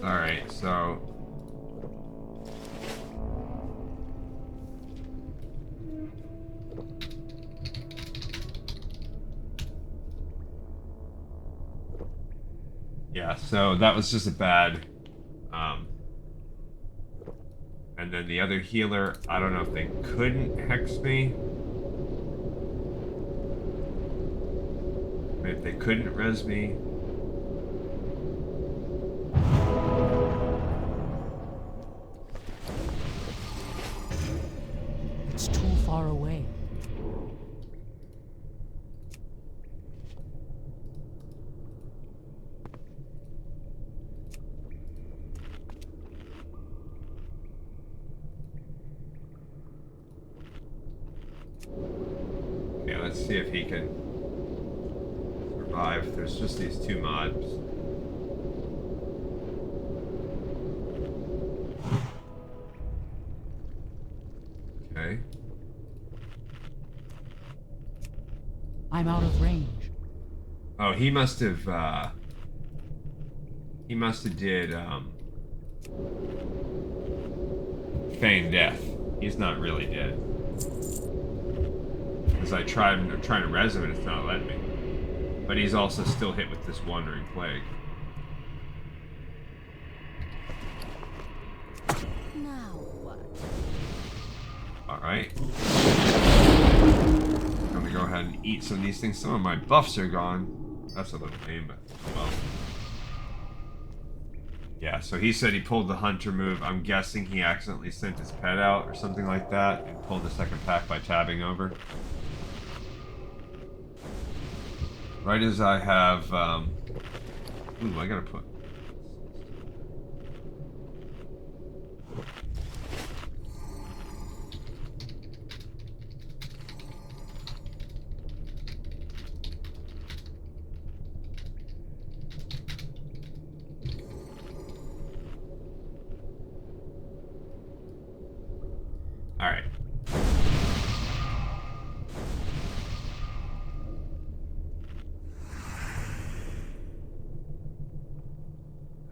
Alright, so... yeah, so that was just a bad... and then the other healer, I don't know if they couldn't hex me. If they couldn't res me. It's too far away. Let's see if he can survive. There's just these 2 mobs. Okay. I'm out of range. Oh, he must have did feign death. He's not really dead. Because I'm trying to res him and it's not letting me. But he's also still hit with this Wandering Plague. Now what? Alright. I'm gonna go ahead and eat some of these things. Some of my buffs are gone. That's a little pain, but well. Yeah, so he said he pulled the hunter move. I'm guessing he accidentally sent his pet out or something like that and pulled the second pack by tabbing over. Right as I have, ooh, I gotta put... Alright.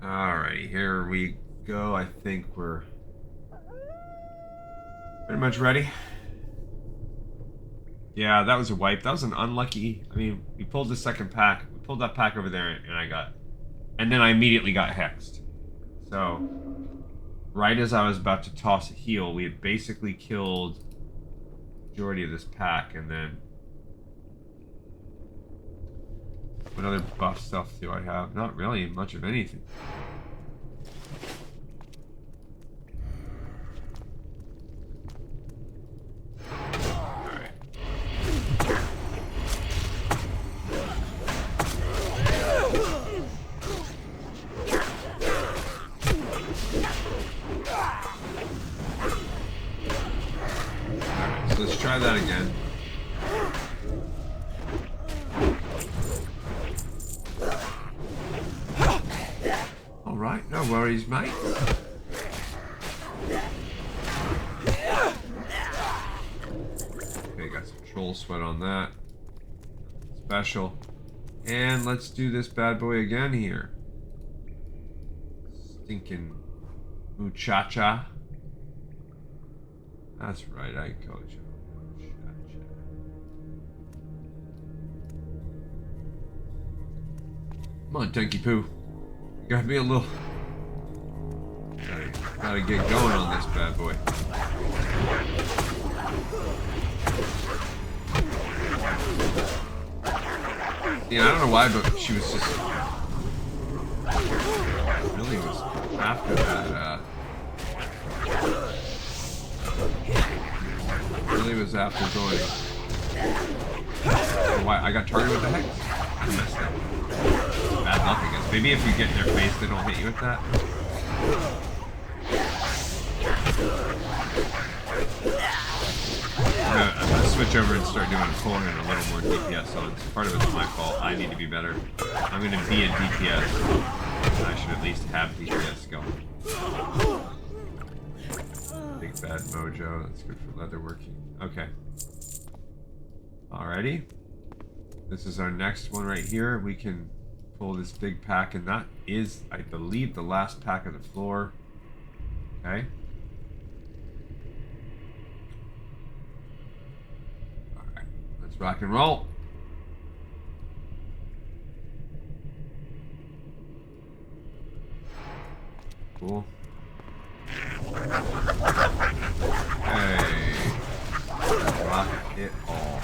Alrighty, here we go. I think we're pretty much ready. Yeah, that was a wipe. That was an unlucky... I mean, we pulled the second pack. We pulled that pack over there and I got... And then I immediately got hexed. So... Right as I was about to toss a heal, we had basically killed the majority of this pack, and then... What other buff stuff do I have? Not really much of anything. Alright. Let's try that again. Alright, no worries, mate. Okay, got some troll sweat on that. Special. And let's do this bad boy again here. Stinking muchacha. That's right, I called you. Come on, Tinky Poo. You gotta be a little... Gotta get going on this bad boy. Yeah, I don't know why, but she was just... Really was after that, really was after going... Oh, why? I got targeted with the hex? I messed up. Bad luck, I guess. Maybe if you get in their face, they don't hit you with that. I'm gonna switch over and start doing pulling in a little more DPS on. Part of it's my fault. I need to be better. I'm gonna be a DPS. And I should at least have DPS going. Big bad mojo. That's good for leatherworking. Okay. Alrighty. This is our next one right here. We can pull this big pack, and that is, I believe, the last pack of the floor. Okay. Alright. Let's rock and roll. Cool. Hey. Rock it all.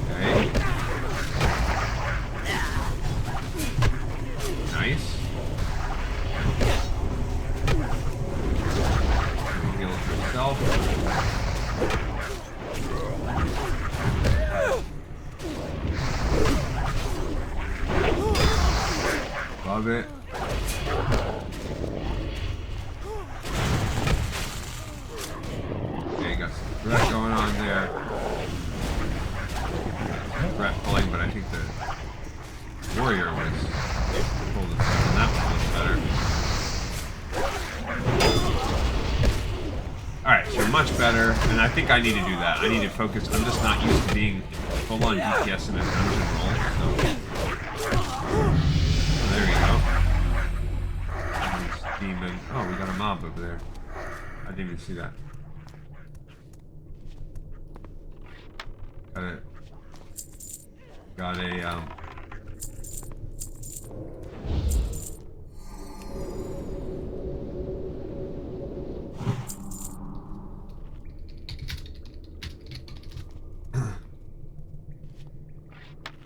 Okay. Nice. Heal herself. Love it. on there. Brett pulling, but I think the warrior was pulled it, and that one was better. Alright, so much better, and I think I need to do that. I need to focus. I'm just not used to being full-on DPS in a dungeon roll, so... Oh, there you go. Demon. Oh, we got a mob over there. I didn't even see that. Got a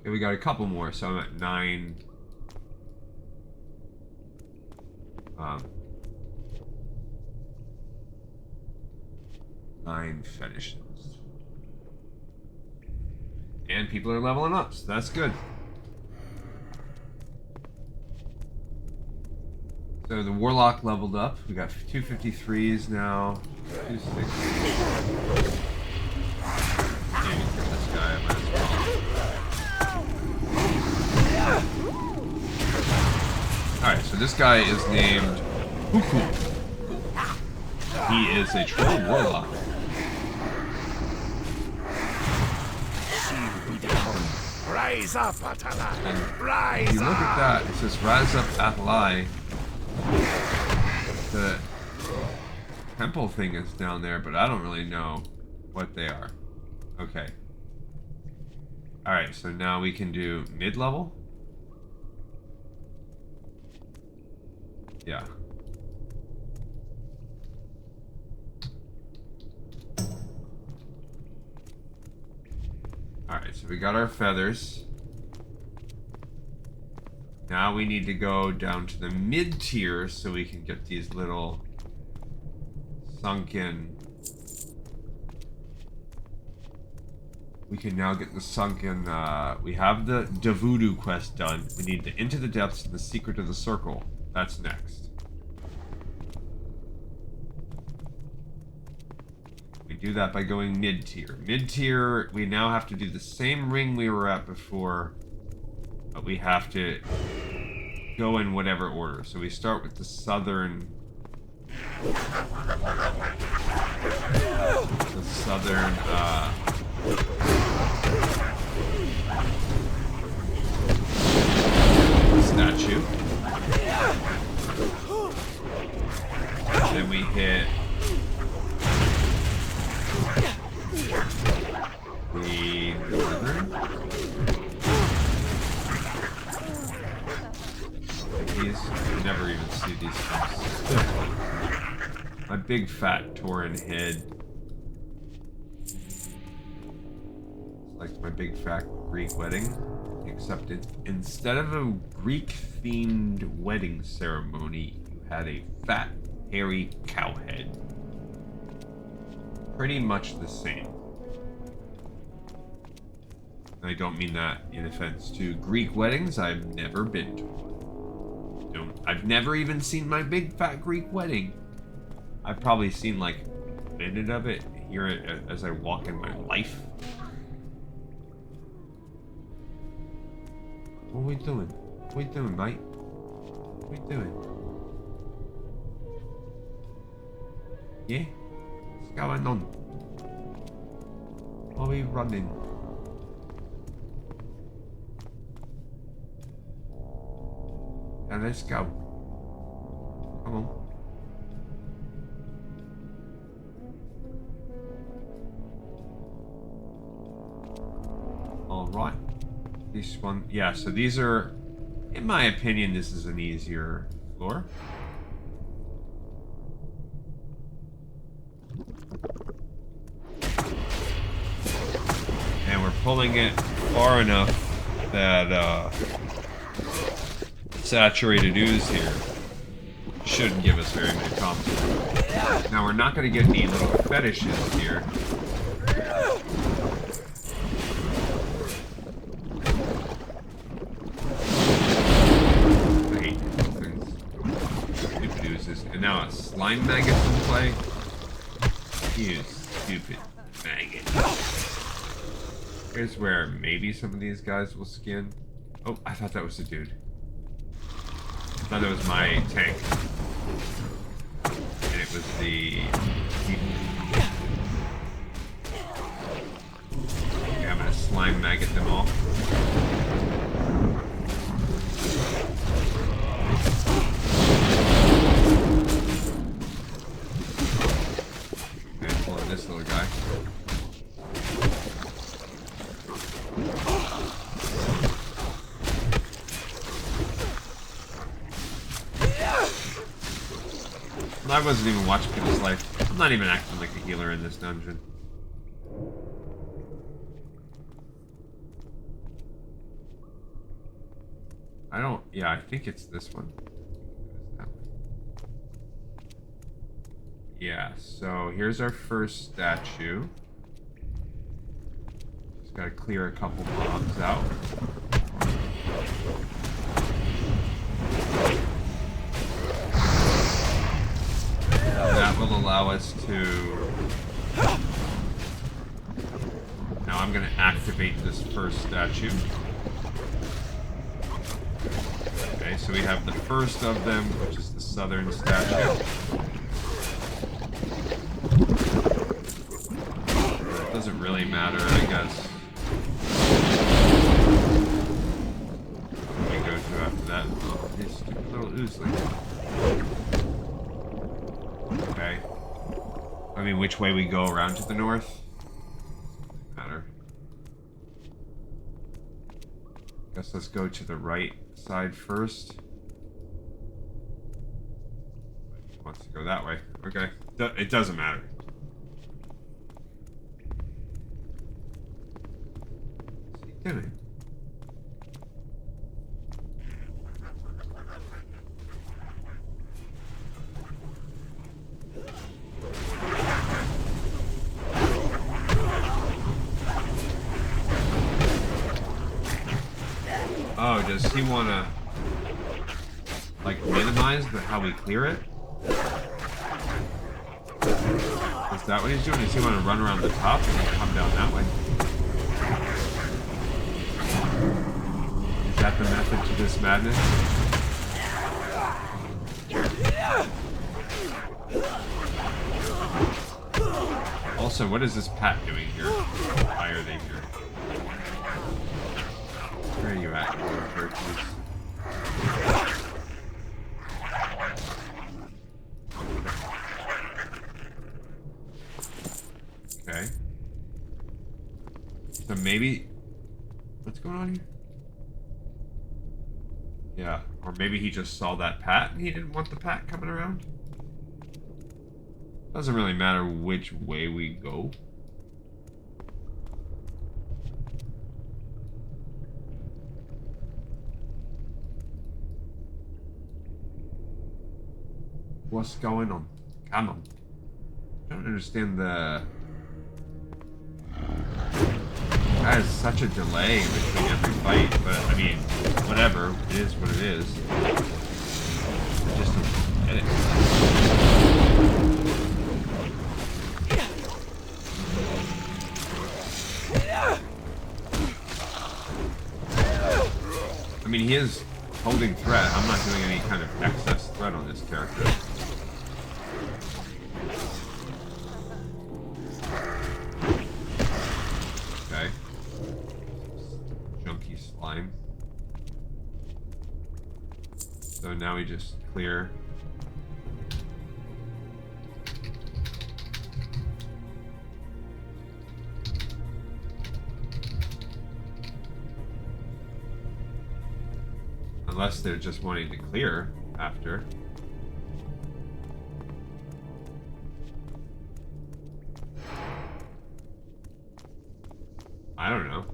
okay, we got a couple more, so I'm at 9. 9 fetishes. And people are leveling up, so that's good. So the Warlock leveled up. We got 253s now. 260s. Maybe for this guy, I might as well. Alright, so this guy is named Huku. He is a troll warlock. Rise up, Atalai! And Rise if you look at that, it says Rise Up Atalai. The temple thing is down there, but I don't really know what they are. Okay. Alright, so now we can do mid-level? Yeah. Alright, so we got our feathers. Now we need to go down to the mid-tier so we can get these little sunken... We can now get the sunken, we have the Voodoo quest done. We need the Into the Depths and the Secret of the Circle. That's next. We do that by going mid-tier. Mid-tier, we now have to do the same ring we were at before, but we have to go in whatever order. So we start with the southern... statue. Then we hit the northern. These, you never even see these things. My big fat Tauren head. It's like my big fat Greek wedding. Except instead of a Greek-themed wedding ceremony, you had a fat, hairy cow head. Pretty much the same. I don't mean that in offense to Greek weddings. I've never been to one. I've never even seen my big fat Greek wedding. I've probably seen like a minute of it here as I walk in my life. What are we doing? What are we doing, mate? What are we doing? Yeah? What's going on? Why are we running? Yeah, let's go. Come on. Alright. This one, yeah, so these are, in my opinion, this is an easier floor. And we're pulling it far enough that saturated ooze here shouldn't give us very many combos. Now we're not going to get any little fetishes here. And now a slime maggot's in play. You stupid maggot. Here's where maybe some of these guys will skin. Oh, I thought that was the dude. I thought it was my tank. And it was the... Okay, I'm gonna slime maggot them all. Okay, pulling this little guy. I wasn't even watching people's life. I'm not even acting like a healer in this dungeon. I don't... Yeah, I think it's this one. Yeah, so here's our first statue. Just gotta clear a couple mobs out. That will allow us to... Now I'm going to activate this first statue. Okay, so we have the first of them, which is the southern statue. It doesn't really matter, I guess. What do we go to after that? Oh, these stupid little oozlings. Okay. I mean, which way we go around to the north? Doesn't matter. Guess let's go to the right side first. He wants to go that way. Okay. It doesn't matter. What's he doing? Oh, does he want to, like, minimize how we clear it? Is that what he's doing? Does he want to run around the top and then come down that way? Is that the method to this madness? Also, what is this Pat doing here? Why are they here? Where are you at, you little Hercules? Okay. So maybe... What's going on here? Yeah, or maybe he just saw that Pat and he didn't want the Pat coming around? Doesn't really matter which way we go. What's going on? Come on. I don't understand the... That is such a delay between every fight, but I mean, whatever. It is what it is. I just don't get it. I mean, he is holding threat. I'm not doing any kind of excess threat on this character. Okay. Junky slime. So now we just clear. Unless they're just wanting to clear after. I don't know.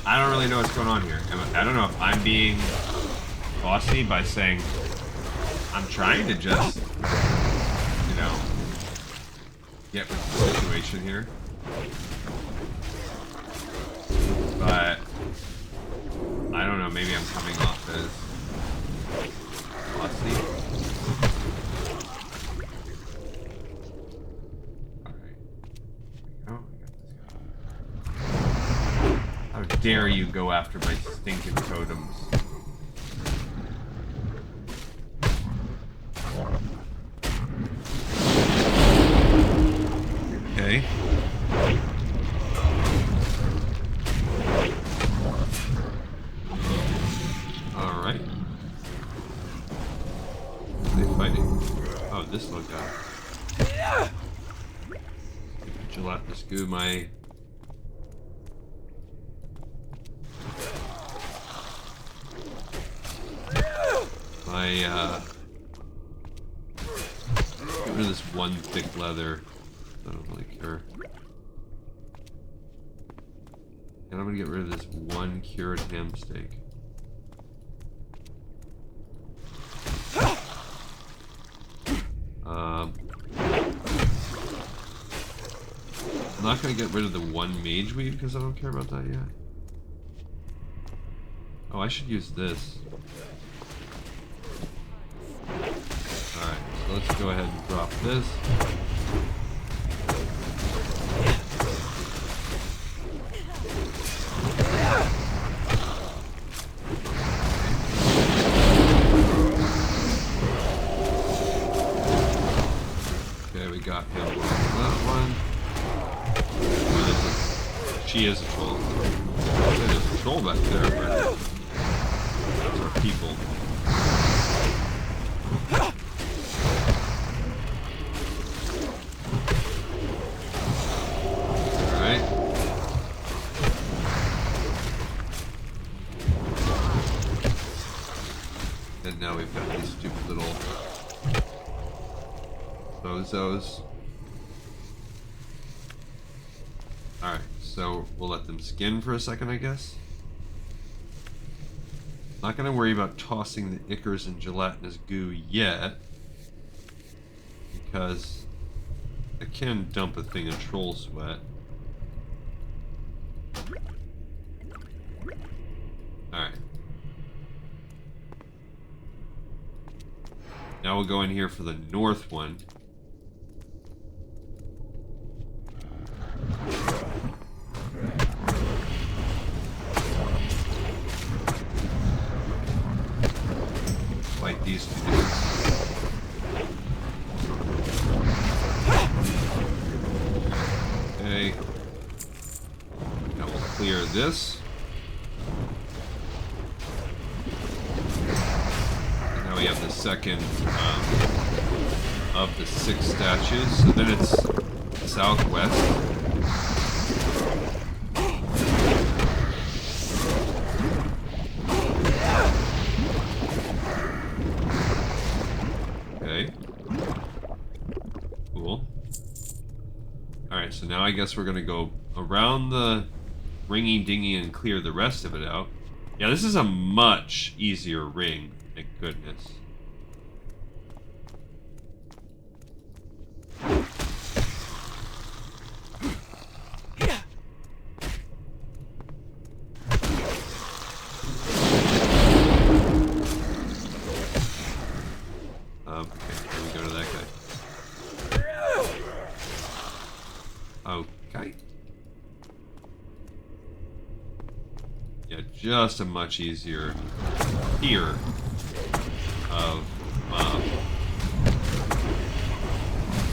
I don't really know what's going on here. I don't know if I'm being bossy by saying I'm trying to just, you know, get with the situation here. But I don't know, maybe I'm coming off as bossy. Alright. dare you go after my stinking totems? Okay. Alright. Are they fighting? Oh, this little guy. Gelatinous goo, my get rid of this one thick leather. I don't really care. And I'm gonna get rid of this one cured ham steak. I'm not gonna get rid of the one mage weed because I don't care about that yet. Oh, I should use this. Alright, so let's go ahead and drop this. Okay, we got him on that one. She is a troll. There's a troll back there, but those are people. Alright. And now we've got these stupid little bozos. Alright, so we'll let them skin for a second, I guess. Not gonna worry about tossing the ichors and gelatinous goo yet, because I can dump a thing of troll sweat. Alright. Now we'll go in here for the north one. Fight these two dudes. Okay. Now we'll clear this. And now we have the second of the 6 statues. So then it's southwest. So now I guess we're gonna go around the ringy dingy and clear the rest of it out. Yeah, this is a much easier ring, thank goodness. Okay, here we go to that guy. Okay. Yeah, just a much easier tier of mob.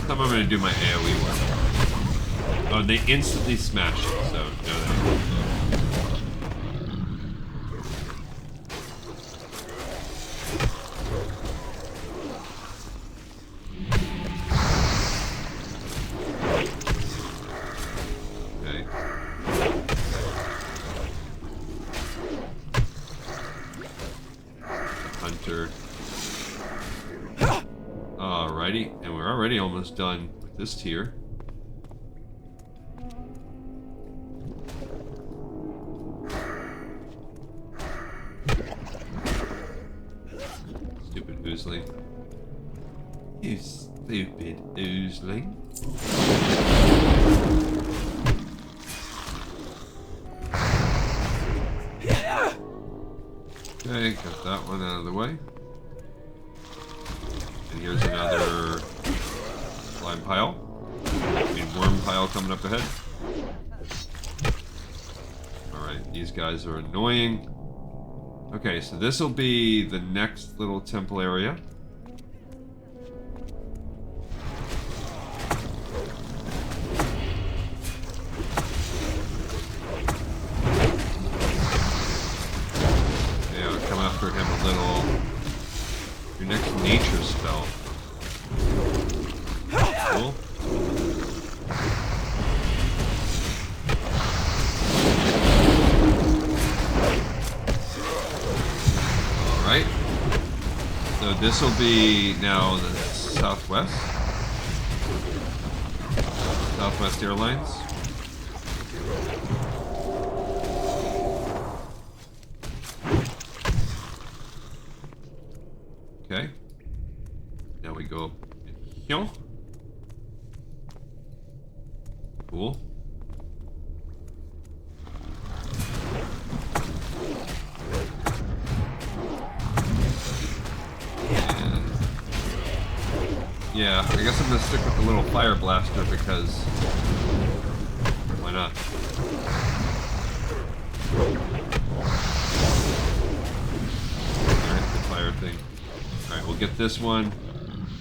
Some I'm gonna do my AoE one. Oh, they instantly smash it, so no, they don't. Alrighty, and we're already almost done with this tier. Stupid oozling. You stupid oozling. Okay, got that one out of the way. And here's another slime pile. I mean, worm pile coming up ahead. Alright, these guys are annoying. Okay, so this will be the next little temple area. Yeah, I'll come after him a little. Your next nature spell. Cool. Alright. So this will be now the Southwest. Southwest Airlines. Okay. Now we go up here. Cool. And yeah, I guess I'm gonna stick with the little fire blaster because why not? Alright, the fire thing. Alright, we'll get this one,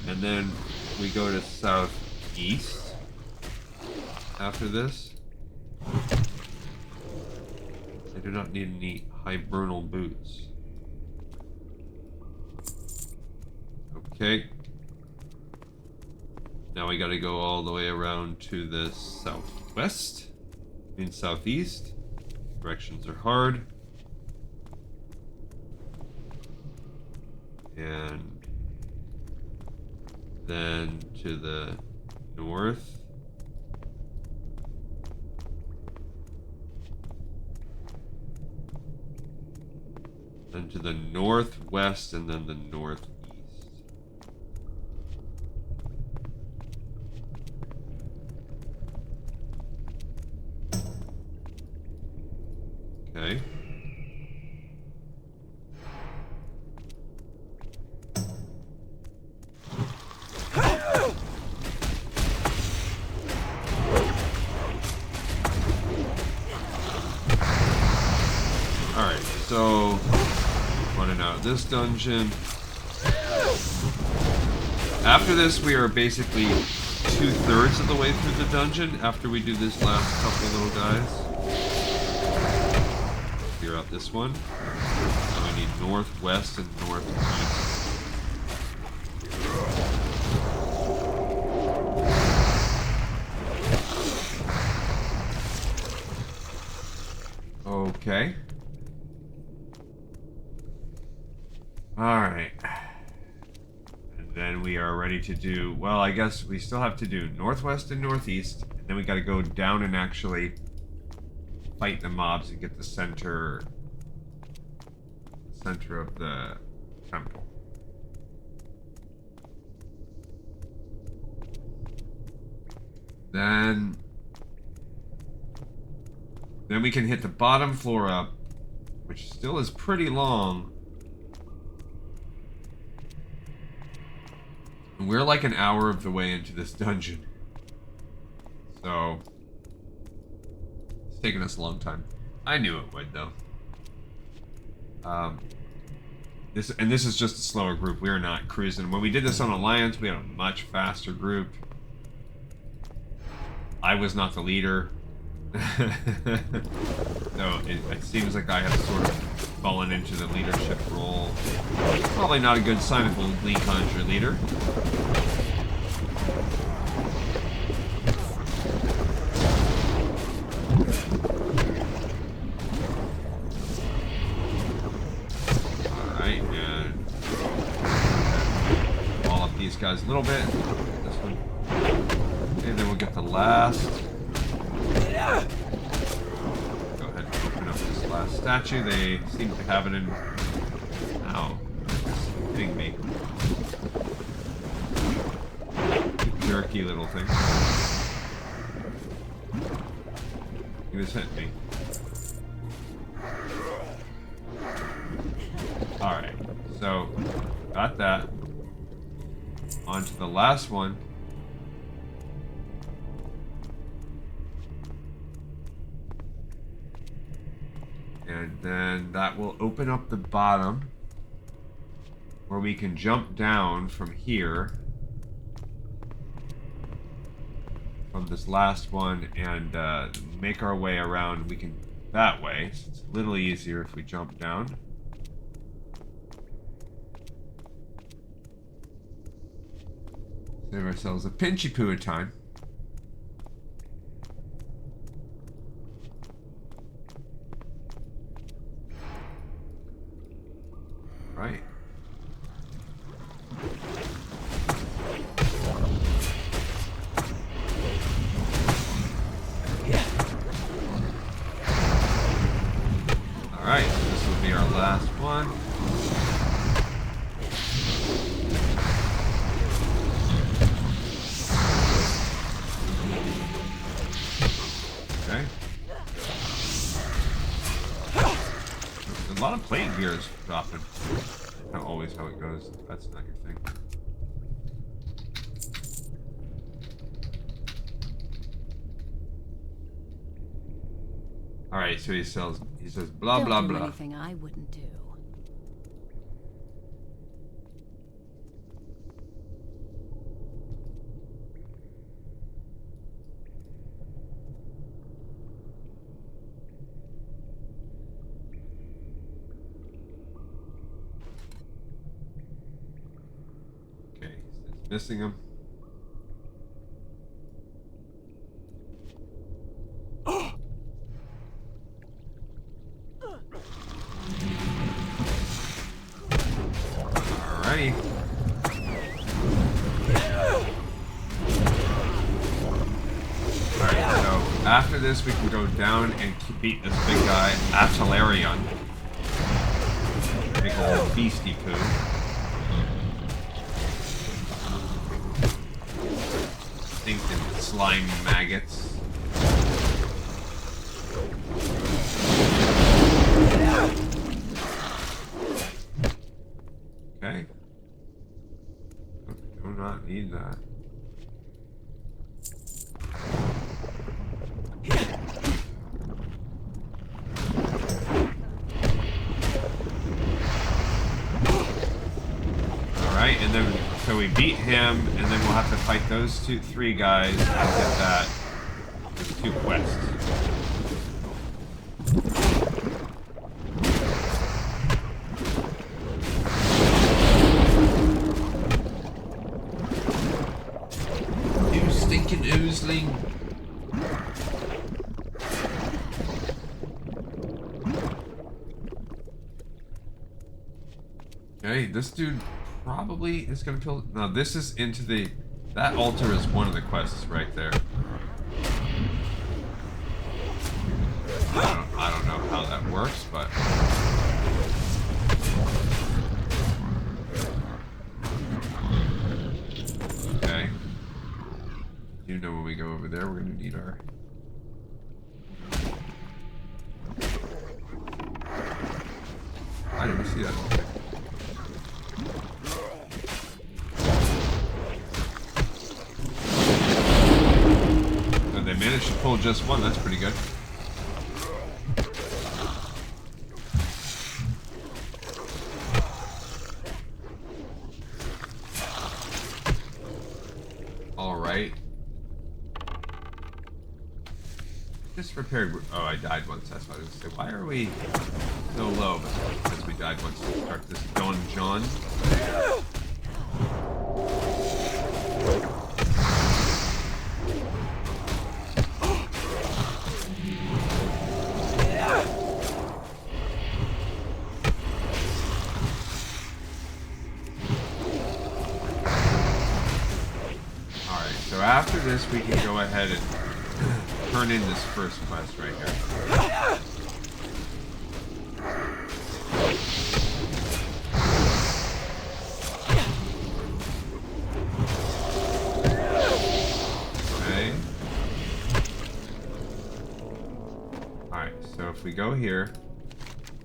and then we go to southeast after this. I do not need any hibernal boots. Okay. Now we gotta go all the way around to the southwest. In southeast. Directions are hard. And then to the north. Then to the northwest and then the northeast. Okay. Alright, so running out of this dungeon. After this, we are basically 2/3 of the way through the dungeon after we do this last couple little guys. Clear out this one. Now we need northwest and northeast. Okay. Alright. And then we are ready to do, well, I guess we still have to do northwest and northeast, and then we gotta go down and actually fight the mobs and get the center of the temple. Then we can hit the bottom floor up, which still is pretty long. And we're like an hour of the way into this dungeon. So it's taken us a long time. I knew it would, though. This is just a slower group. We are not cruising. When we did this on Alliance, we had a much faster group. I was not the leader. No, it seems like I have sort of fallen into the leadership role. Probably not a good sign of a League Conjure leader. Alright, and wall up these guys a little bit. This one. Okay, then we'll get the last. Go ahead and open up this last statue. They seem to have it in. Ow. It's hitting me. Jerky little thing. He was hitting me. Alright. So, got that. On to the last one. And then that will open up the bottom where we can jump down from here, from this last one, and make our way around. We can that way. So it's a little easier if we jump down. Save ourselves a pinchy poo of time. Right. Alright, so this will be our last one. Okay. A lot of plate gear is dropping. Not always how it goes. That's not your thing. Alright, so he says blah Don't blah do blah. anything I wouldn't do. Okay, it's missing him. Alrighty. Alright, so after this we can go down and beat this big guy, Atalarion. Big old beastie poo. Stinking slime maggots. Okay. Do not need that. Alright, and then so we beat him, and then we'll have to fight those three guys and get that. There's 2 quests. You stinking oozling. Okay, this dude probably is gonna kill. No, this is into the. That altar is one of the quests right there. I don't know how that works, but. Okay. You know when we go over there, we're gonna need our. I didn't see that altar. They managed to pull just one, that's pretty good. Alright. Just repaired. Oh, I died once, that's what I was gonna say. Why are we so low? Because we died once to start this donjon. After this, we can go ahead and turn in this first quest right here. Okay. Alright, so if we go here,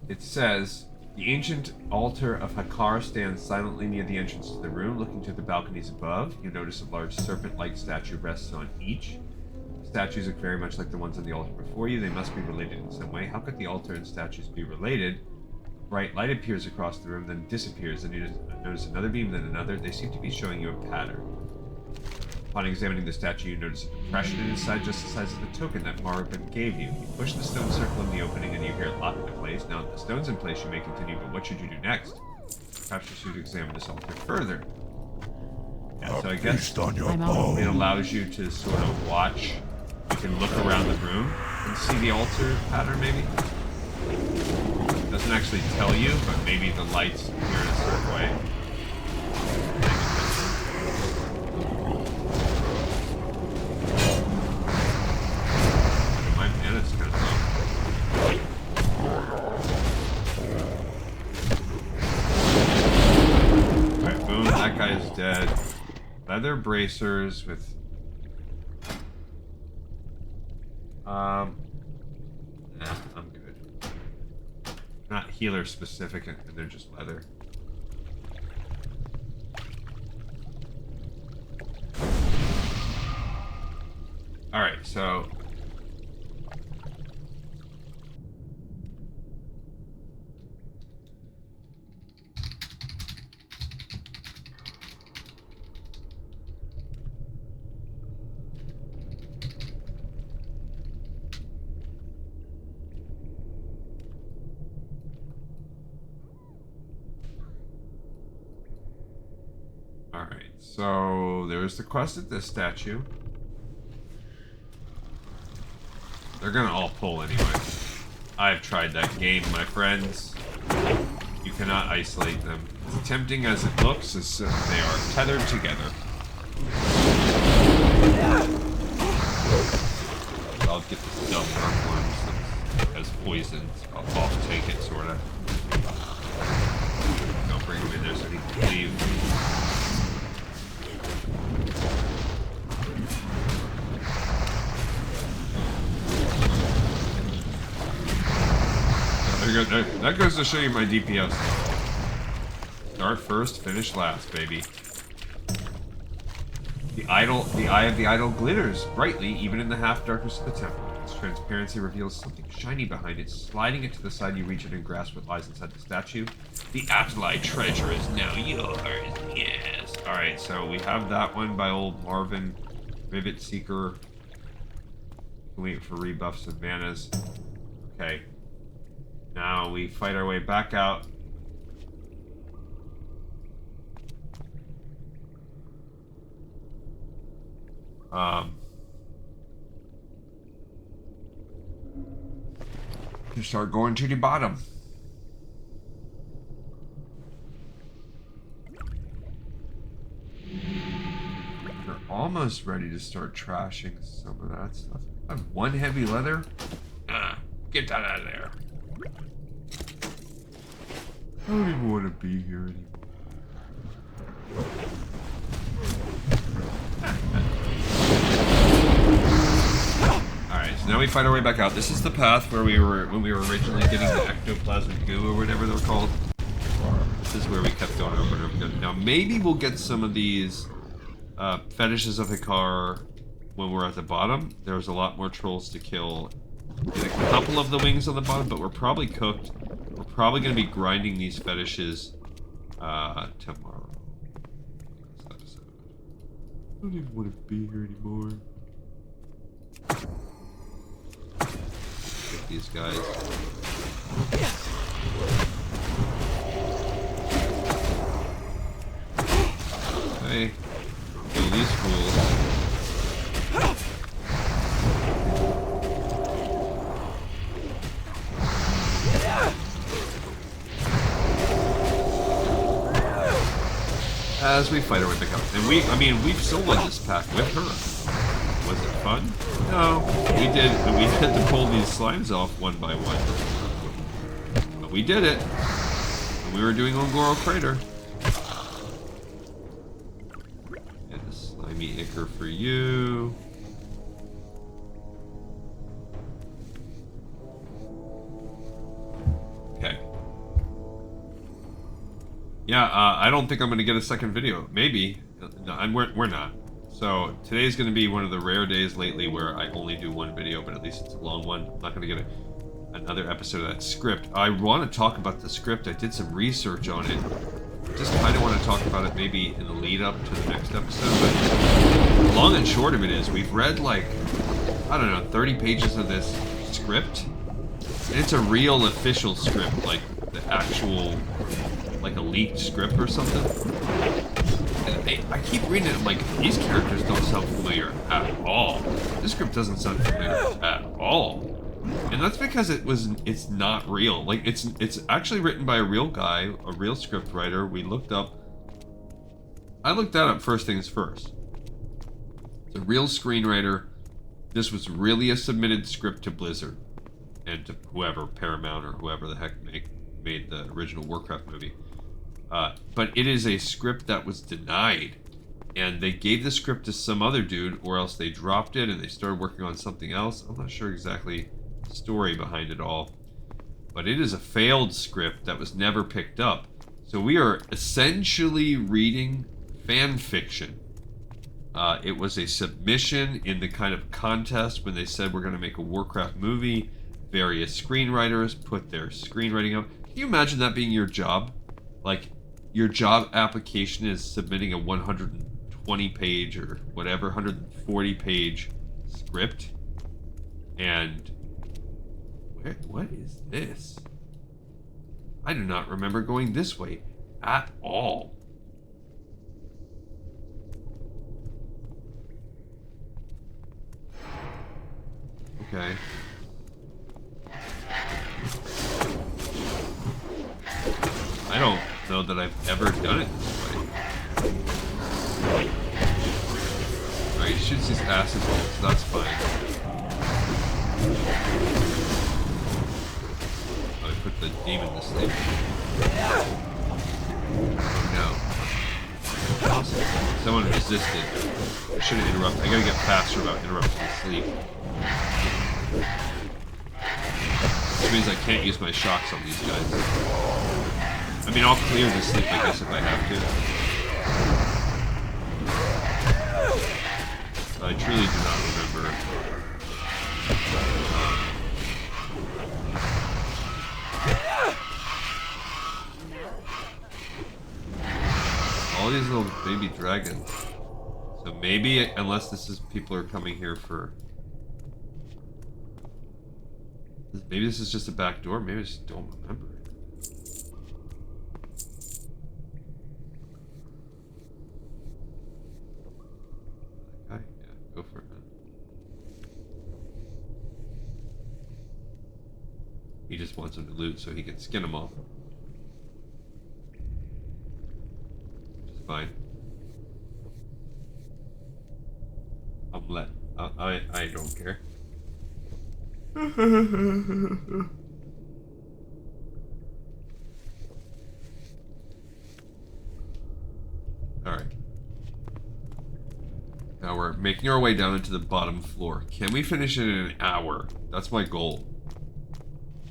it says, the ancient altar of Hakar stands silently near the entrance to the room. Looking to the balconies above, you notice a large serpent-like statue rests on each. Statues look very much like the ones on the altar before you. They must be related in some way. How could the altar and statues be related? Bright light appears across the room, then disappears. Then you notice another beam, then another. They seem to be showing you a pattern. Upon examining the statue, you notice a depression inside just the size of the token that Marvin gave you. You push the stone circle in the opening and you hear it lock into place. Now that the stone's in place, you may continue, but what should you do next? Perhaps you should examine this altar further. Yeah, so I guess it allows you to sort of watch. You can look around the room and see the altar pattern, maybe? It doesn't actually tell you, but maybe the lights appear in a certain way. My mana's kind of low. Alright, boom, that guy is dead. Leather bracers with... Nah, I'm good. Not healer specific, and they're just leather. Alright, so... Alright, so there's the quest at this statue. They're gonna all pull anyway. I've tried that game, my friends. You cannot isolate them. As tempting as it looks, they are tethered together. I'll get this dumb worm one as poison. I'll take it, sorta. Don't bring him in there so he can leave. That goes to show you my DPS. Start first, finish last, baby. The eye of the idol glitters brightly, even in the half-darkness of the temple. Its transparency reveals something shiny behind it. Sliding it to the side, you reach it and grasp what lies inside the statue. The Atli treasure is now yours. Yes. Alright, so we have that one by old Marvin. Rivet Seeker. Wait for rebuffs of manas. Okay. Now we fight our way back out. To start going to the bottom. We're almost ready to start trashing some of that stuff. I have one heavy leather. Get that out of there. I don't even want to be here anymore. Alright, so now we fight our way back out. This is the path where we were when we were originally getting the ectoplasmic goo or whatever they're called. This is where we kept going over and over again. Now maybe we'll get some of these fetishes of Hikar when we're at the bottom. There's a lot more trolls to kill. Get a couple of the wings on the bottom, but we're probably cooked. We're probably going to be grinding these fetishes tomorrow. This episode. I don't even want to be here anymore. Get these guys. Hey, kill these fools. As we fight our way back up. And we've soloed this pack with her. Was it fun? No. We had to pull these slimes off one by one. But we did it. And we were doing Ongoro Crater. And a slimy ichor for you. Okay. Yeah, I don't think I'm going to get a second video. Maybe. No, we're not. So today's going to be one of the rare days lately where I only do one video, but at least it's a long one. I'm not going to get another episode of that script. I want to talk about the script. I did some research on it. Just kind of want to talk about it maybe in the lead up to the next episode. But the long and short of it is we've read like, I don't know, 30 pages of this script. And it's a real official script, like the actual, like a leaked script or something. And I keep reading it, I'm like, these characters don't sound familiar at all. This script doesn't sound familiar at all. And that's because it's not real. Like, it's actually written by a real guy, a real script writer. I looked that up first things first. It's a real screenwriter. This was really a submitted script to Blizzard. And to whoever, Paramount or whoever the heck made the original Warcraft movie. But it is a script that was denied. And they gave the script to some other dude, or else they dropped it and they started working on something else. I'm not sure exactly the story behind it all. But it is a failed script that was never picked up. So we are essentially reading fan fiction. It was a submission in the kind of contest when they said we're going to make a Warcraft movie. Various screenwriters put their screenwriting up. Can you imagine that being your job? Like, your job application is submitting a 120 page or whatever, 140 page script. And what is this? I do not remember going this way at all. Okay. I don't know that I've ever done it this way. Alright, he shoots these acid balls, that's fine. Oh, I put the demon to sleep. No. Awesome. Someone resisted. I shouldn't interrupt. I gotta get faster about interrupting sleep. Which means I can't use my shocks on these guys. I mean, I'll clear the sleep, I guess, if I have to. I truly do not remember. All these little baby dragons. So maybe, unless this is people are coming here for... Maybe this is just a back door. Maybe I just don't remember it. That guy? Yeah, go for it, man. He just wants him to loot so he can skin them all. Which is fine. I don't care. Alright. Now we're making our way down into the bottom floor. Can we finish it in an hour? That's my goal.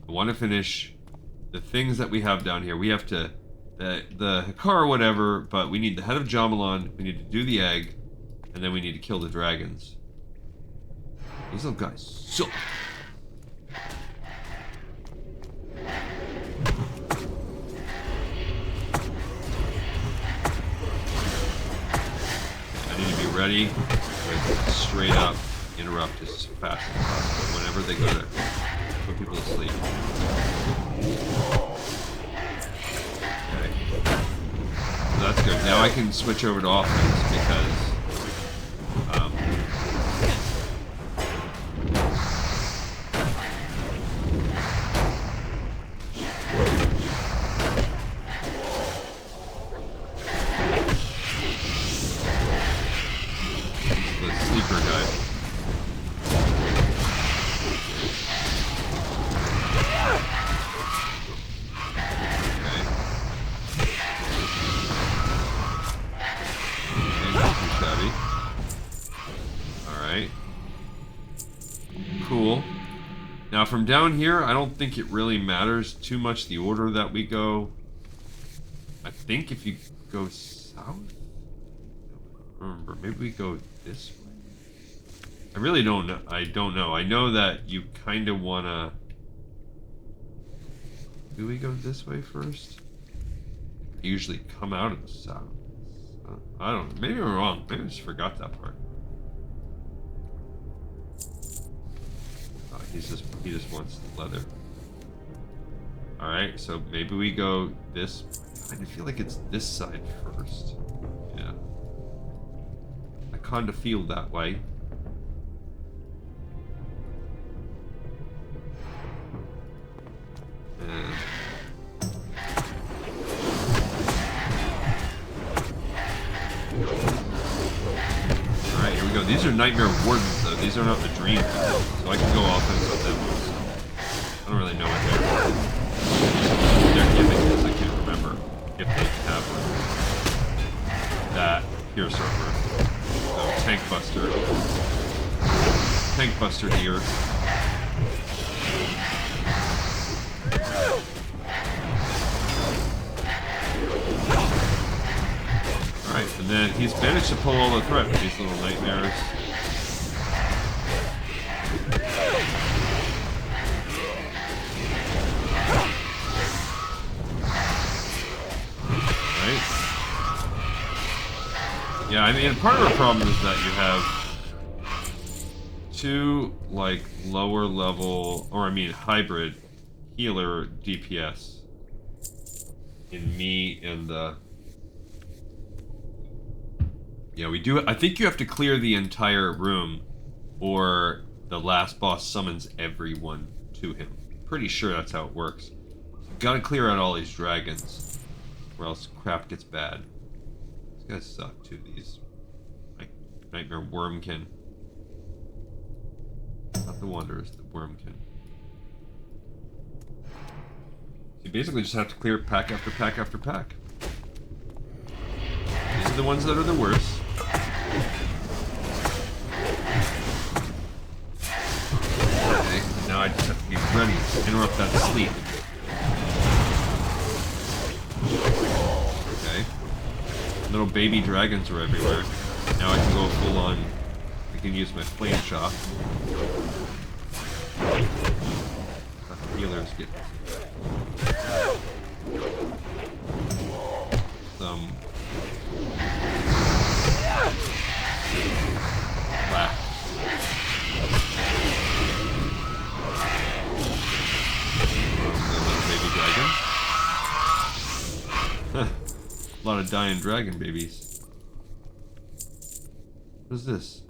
I want to finish the things that we have down here. We have to... The Hekar or whatever, but we need the head of Jamalon, we need to do the egg, and then we need to kill the dragons. These little guys suck. Ready to straight up interrupt as fast as possible whenever they go to put people to sleep. Okay. So that's good. Now I can switch over to offense because now from down here, I don't think it really matters too much the order that we go. I think if you go south? remember. Maybe we go this way. I really don't know. I don't know. I know that you kind of want to... Do we go this way first? I usually come out of the south. I don't know. Maybe I'm wrong. Maybe I just forgot that part. He just wants the leather. Alright, so maybe we go this... I kind of feel like it's this side first. Yeah. I kind of feel that way. And... Alright, here we go. These are Nightmare Wardens, though. These are not the Dream ones. So I can go offense on them ones. I don't really know what their gimmick is. I can't remember if they have one. That here server. So Tank Buster. Tank Buster here. Alright, and then he's managed to pull all the threat with these little nightmares. Right? Yeah, I mean, part of the problem is that you have two, like, lower level, or I mean, hybrid healer DPS in me and the... Yeah, we do. I think you have to clear the entire room, or the last boss summons everyone to him. Pretty sure that's how it works. So you gotta clear out all these dragons, or else crap gets bad. These guys suck too. These Nightmare Wormkin. Not the Wanderers, the Wormkin. So you basically just have to clear pack after pack after pack. These are the ones that are the worst. Okay, now I just have to be ready to interrupt that sleep. Okay. Little baby dragons are everywhere. Now I can go full on. I can use my flame shot. The healers get some laugh. Little baby dragon. A lot of dying dragon babies. What is this?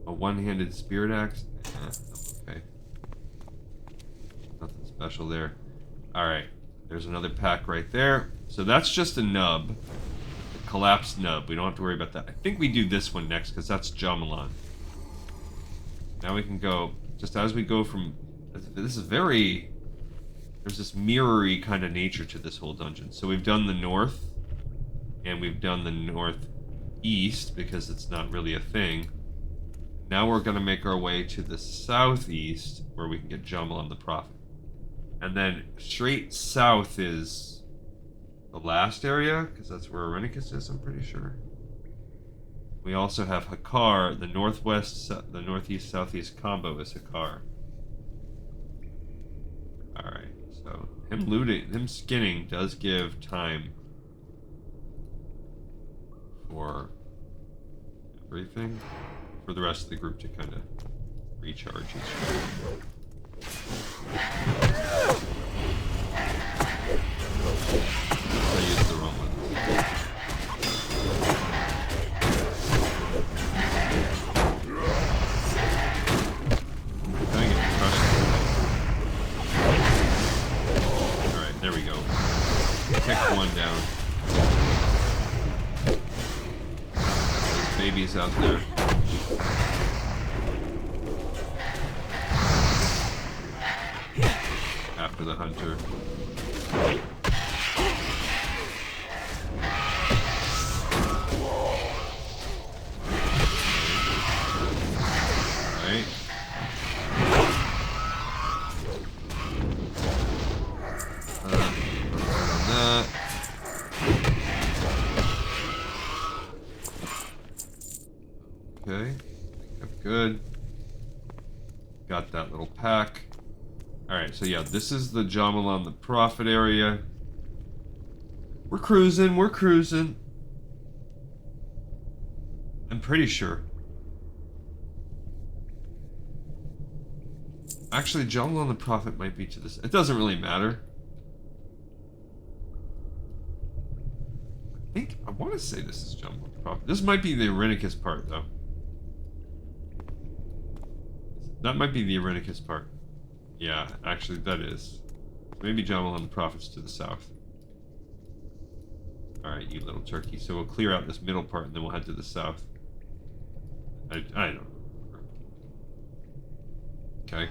A one-handed spirit axe? Okay. Nothing special there. Alright. There's another pack right there. So that's just a nub. A collapsed nub. We don't have to worry about that. I think we do this one next, because that's Jamalan. Now we can go, just as we go from... This is very... There's this mirror-y kind of nature to this whole dungeon. So we've done the north, and we've done the northeast, because it's not really a thing. Now we're going to make our way to the southeast, where we can get Jamalan the Prophet. And then straight south is the last area, because that's where Eranikus is, I'm pretty sure. We also have Hakar, the the northeast southeast combo is Hakar. Alright, so him skinning does give time for everything, for the rest of the group to kind of recharge each other. I used the wrong one. Dang it, crushed it. Alright, there we go. Kick one down. There's babies out there. After the hunter. Alright. good. Got that little pack. Alright, so yeah, this is the Jamalan the Prophet area. We're cruising, we're cruising. I'm pretty sure. Actually, Jamalan the Prophet might be to this. It doesn't really matter. I want to say this is Jamalan the Prophet. This might be the Eranikus part, though. That might be the Eranikus part. Yeah, actually, that is. Maybe Jamalan the Prophet's to the south. Alright, you little turkey. So we'll clear out this middle part and then we'll head to the south. I don't remember. Okay.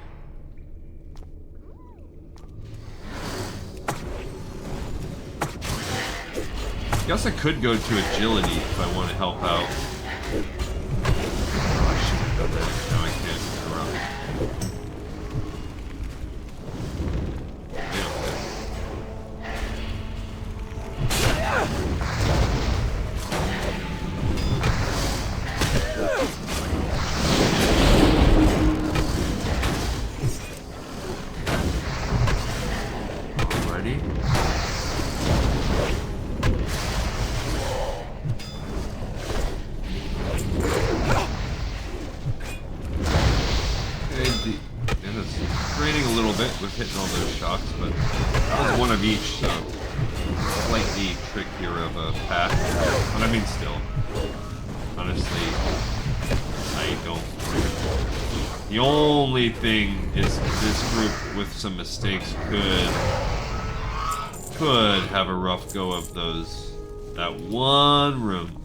Guess I could go to agility if I want to help out. Oh, I should have done that. No, I can't. Hitting all those shots, but that was one of each, so slightly trickier of a path. But I mean, still, honestly, I don't. The only thing is this group with some mistakes could have a rough go of that one room.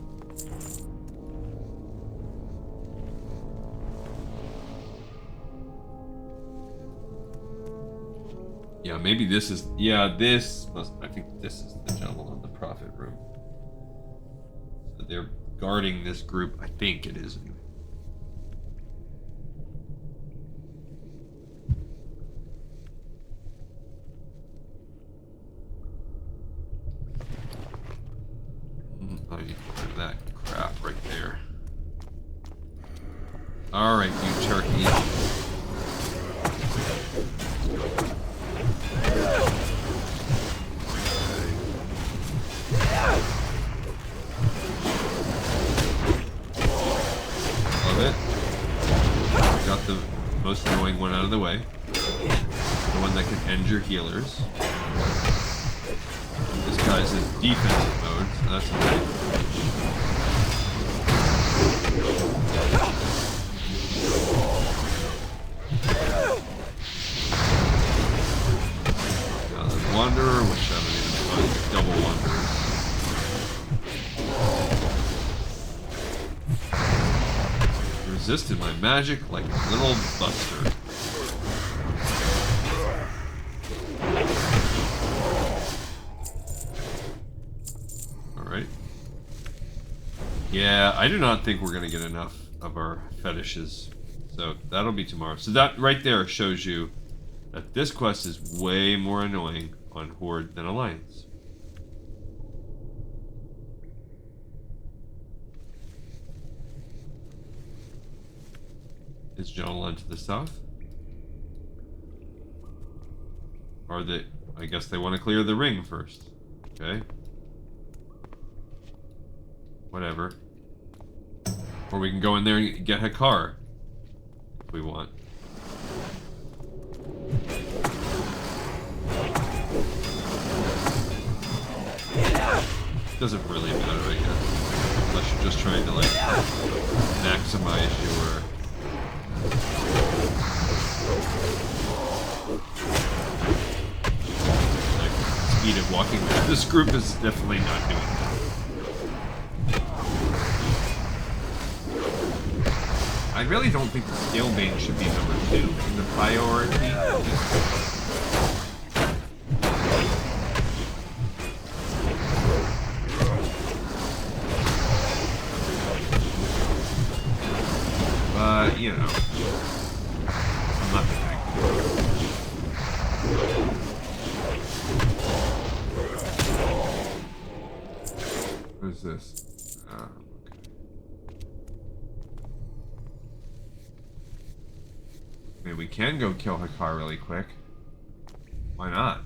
Yeah, maybe this is... Yeah, this must... I think this is the Jamalan the Prophet room. So they're guarding this group. I think it is, anyway. I need to put that crap right there. Alright, you turkey. Got the most annoying one out of the way. The one that can end your healers. This guy's in defensive mode, so that's okay. Now the Wanderer, which I haven't even fun. Double Wanderers. Resisted my magic like a little buster. Alright. Yeah, I do not think we're going to get enough of our fetishes. So that'll be tomorrow. So that right there shows you that this quest is way more annoying on Horde than Alliance. Is Jamalan to the south? Or I guess they want to clear the ring first. Okay. Whatever. Or we can go in there and get Hakar. If we want. Doesn't really matter, I guess. Unless you're just trying to, like, maximize your... like, speed of walking. This group is definitely not doing that. I really don't think the Scalebane should be number 2 in the priority. But, you know, I'm not the tank. What is this? Okay. I mean, we can go kill Hakar really quick. Why not?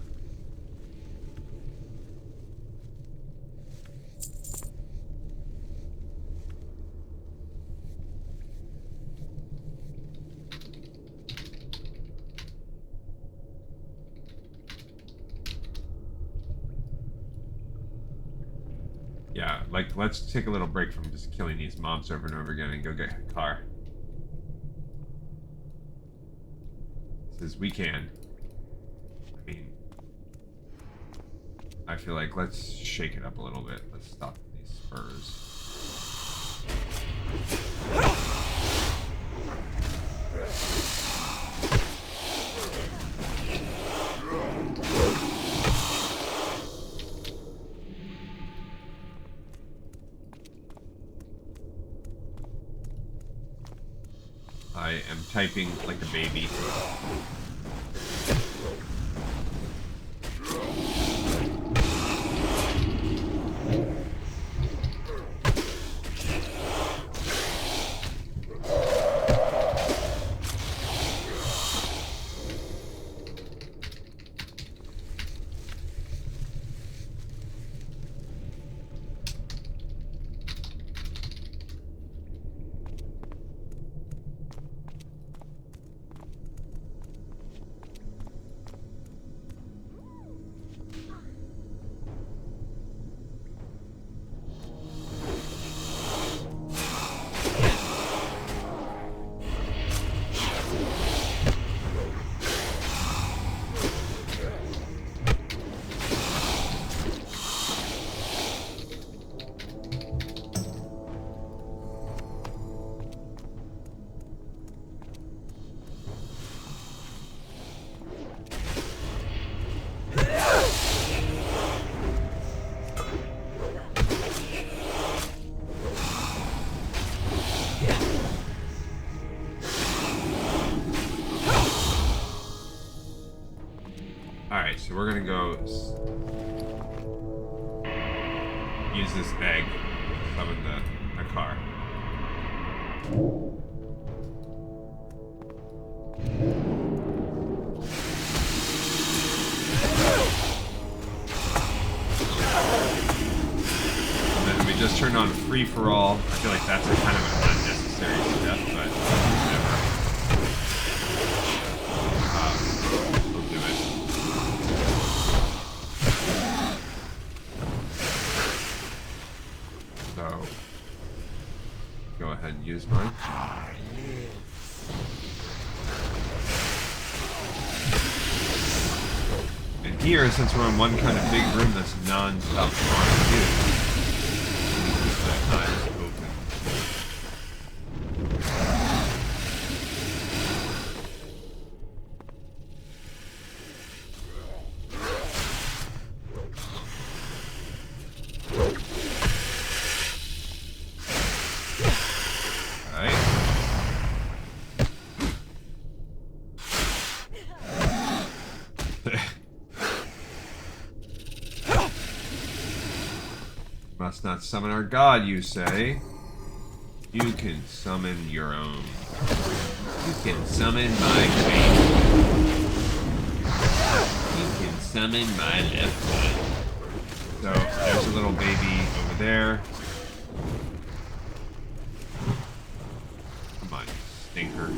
Yeah, like, let's take a little break from just killing these mobs over and over again and go get Hakar. Says we can. I mean, I feel like let's shake it up a little bit. Let's stop these spurs. I am typing like a baby. Alright, so we're gonna go use this egg to summon the car. And then we just turned on free for all. I feel like that's a kind of an unnecessary step, but whatever. We'll do it. So, go ahead and use mine. And here, since we're in one kind of big room that's non-stop on view, that eyes open. Must not summon our god, you say? You can summon your own. You can summon my fate. You can summon my left foot. So, there's a little baby over there. Come on, stinker.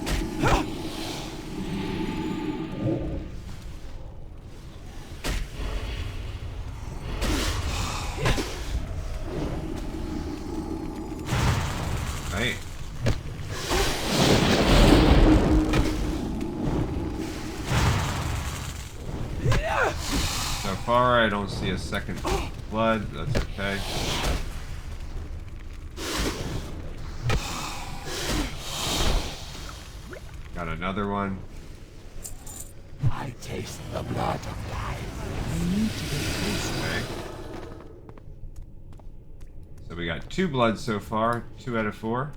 Right. So far, I don't see a second blood. That's okay. Got another one. I taste the blood of life. I need to get closer. Okay. So we got 2 bloods so far. 2 out of 4.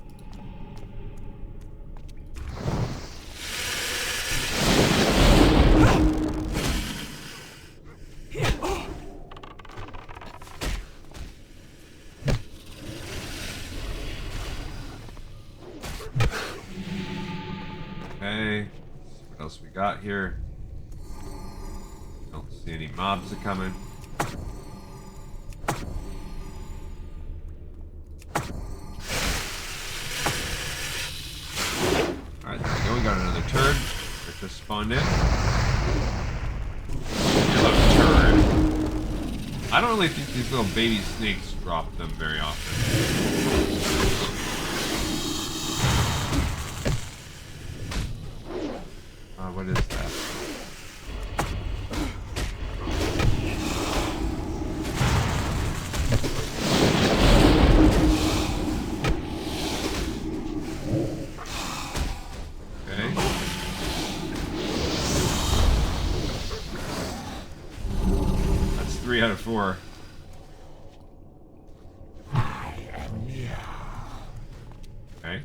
Okay, else we got here? Don't see any mobs are coming. Alright, there we go. We got another turd that just spawned in. Hello, turd. I don't really think these little baby snakes drop them very often. What is that? Okay. That's 3 out of 4. I am near. Okay.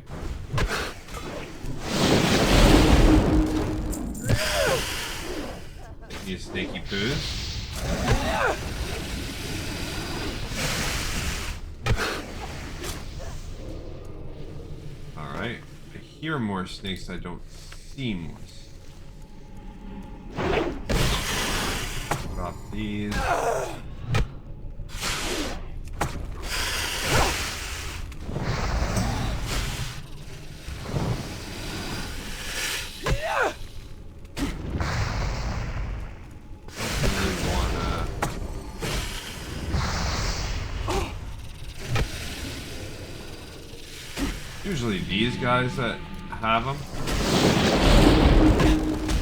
You snaky poos. Alright. I hear more snakes, I don't see more. Drop these. Usually these guys that have them.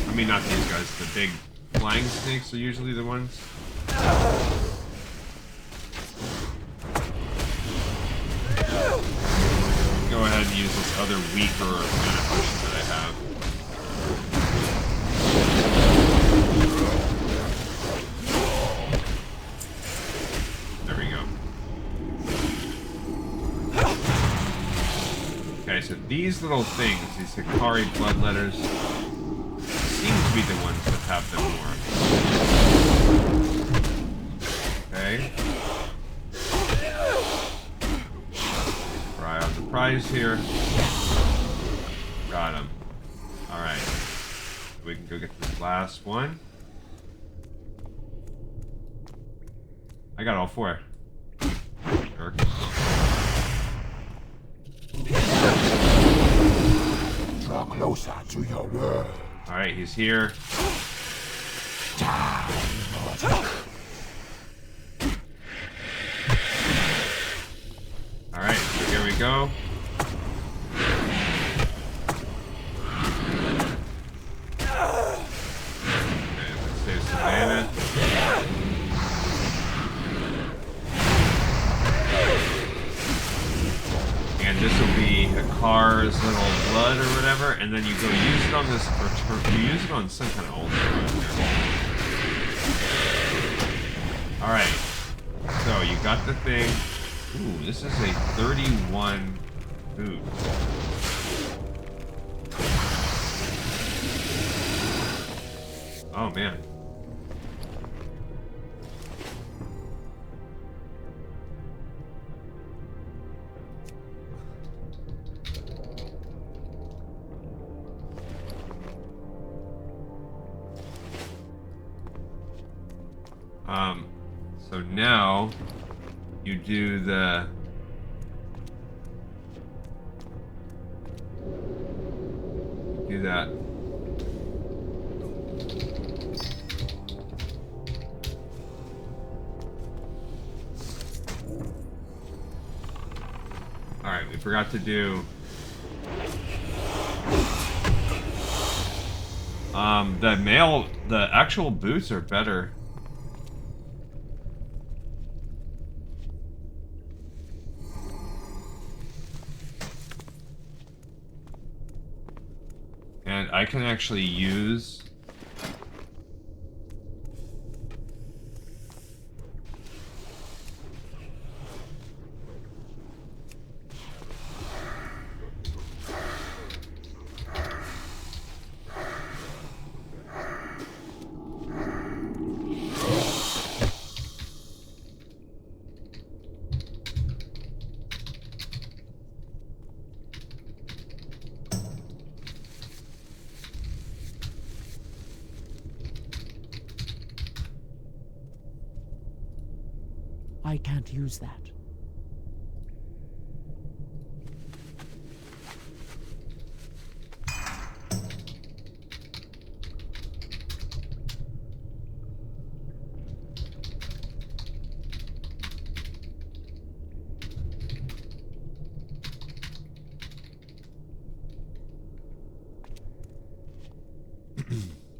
I mean, not these guys. The big flying snakes are usually the ones. Go ahead and use this other weaker mana potion that I have. There we go. Okay, so these little things, these Hikari bloodletters, seem to be the ones that have them more. Okay. Try out the prize here. Got him. Alright. We can go get this last one. I got all 4. Jerk. Draw closer to your world. Alright, he's here. Alright, so here we go. Okay, let's save some mana. And this will be Hakar's little blood or whatever, and then you go use it on this, or you use it on some kind of altar right there. Alright, so you got the thing. Ooh, this is a 31 food. Oh man. So now you do the that. All right, we forgot to do the actual boots are better. And I can actually use I can't use that.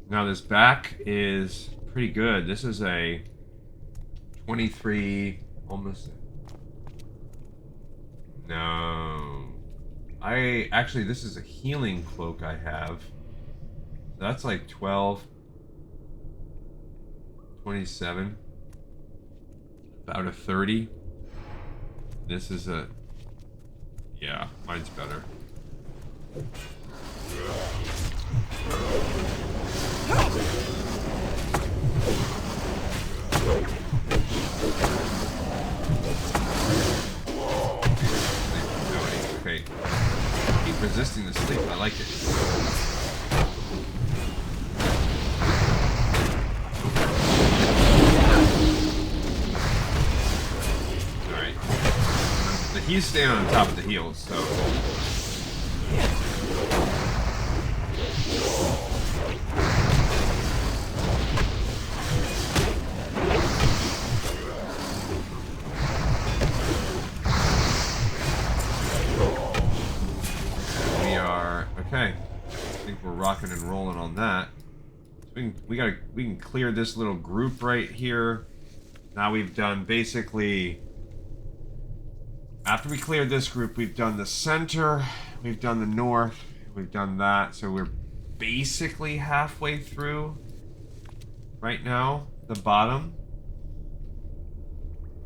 Now this back is pretty good. This is a 23, almost. No. This is a healing cloak I have. That's like 12, 27, about a 30. This is a, yeah, mine's better. Okay. Keep resisting the sleep. I like it. Alright. He's staying on top of the heels, so. Okay, I think we're rocking and rolling on that. So we can clear this little group right here. Now we've done basically, after we cleared this group, we've done the center, we've done the north, we've done that. So we're basically halfway through right now, the bottom,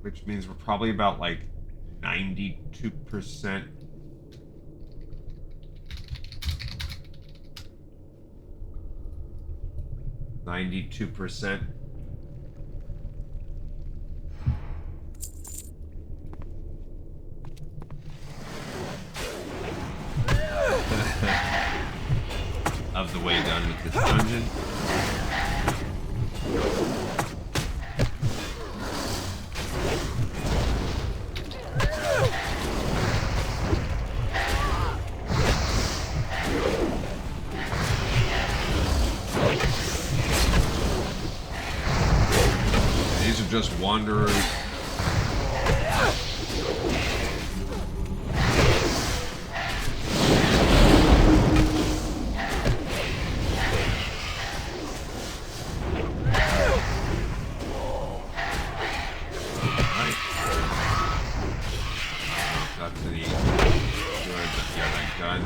which means we're probably about like 92%. 92%. Of the way done with this dungeon. Just wanderers. That's the good. Yeah, that gun.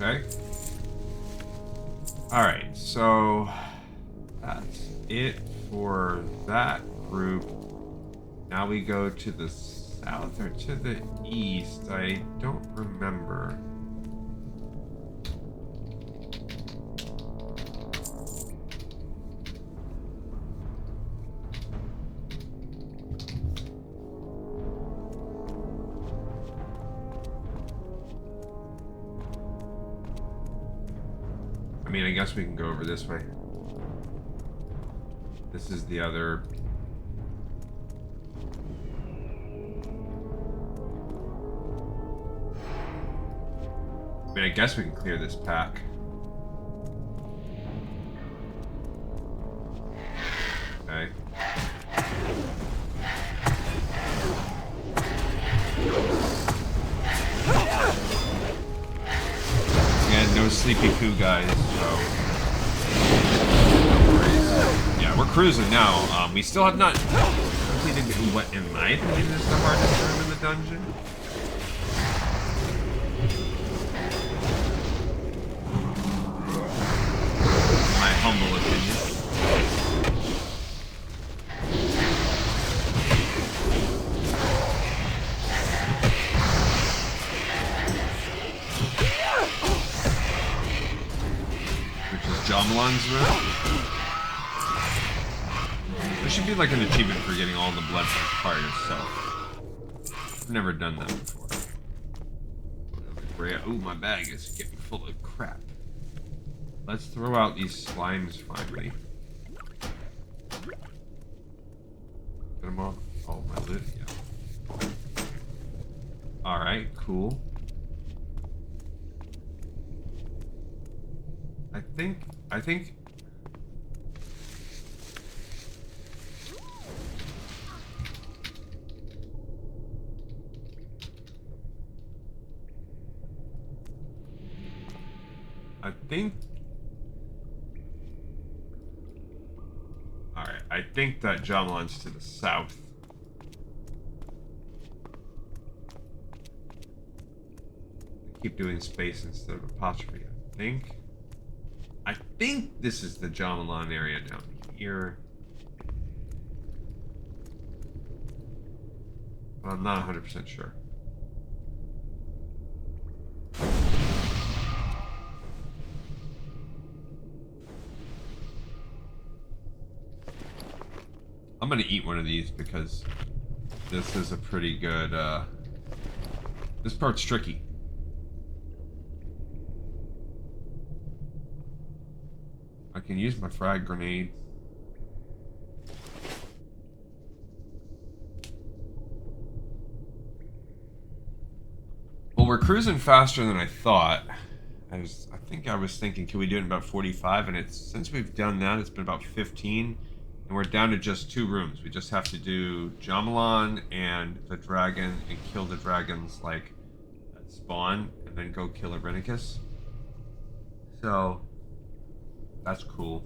Okay. Alright, so that's it for that group. Now we go to the south or to the east. I don't remember. I mean, I guess we can go over this way. This is the other. I mean, I guess we can clear this pack. Okay. Again, no sleepy poo guys, so no worries. Yeah, we're cruising now. We still have not completed what, in my opinion, is the hardest room in the dungeon. My humble opinion. Jamalon's room. There should be like an achievement for getting all the blood by yourself. I've never done that before. spray. Ooh, my bag is getting full of crap. Let's throw out these slimes finally. Get them all. Oh, my loot. Yeah. Alright, cool. I think Alright, I think that Jamalon's to the south. I keep doing space instead of apostrophe. I think this is the Jamalon area down here. But I'm not 100% sure. I'm gonna eat one of these because this is a pretty good, this part's tricky. I can use my frag grenade. Well, we're cruising faster than I thought. I think I was thinking, can we do it in about 45? And since we've done that, it's been about 15. And we're down to just 2 rooms. We just have to do Jamalon and the dragon and kill the dragons like at spawn and then go kill Eranikus. So that's cool.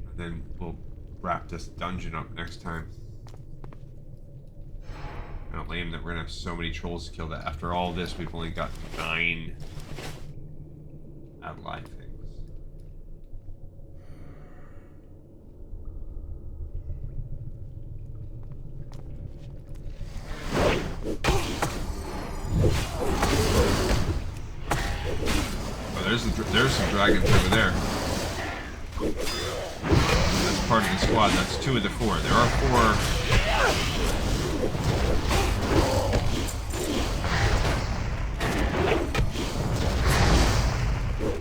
And then we'll wrap this dungeon up next time. Kind of lame that we're gonna have so many trolls to kill that after all this we've only got 9 ally things. Oh, there's some dragons over there. That's part of the squad. That's 2 of the 4. There are 4.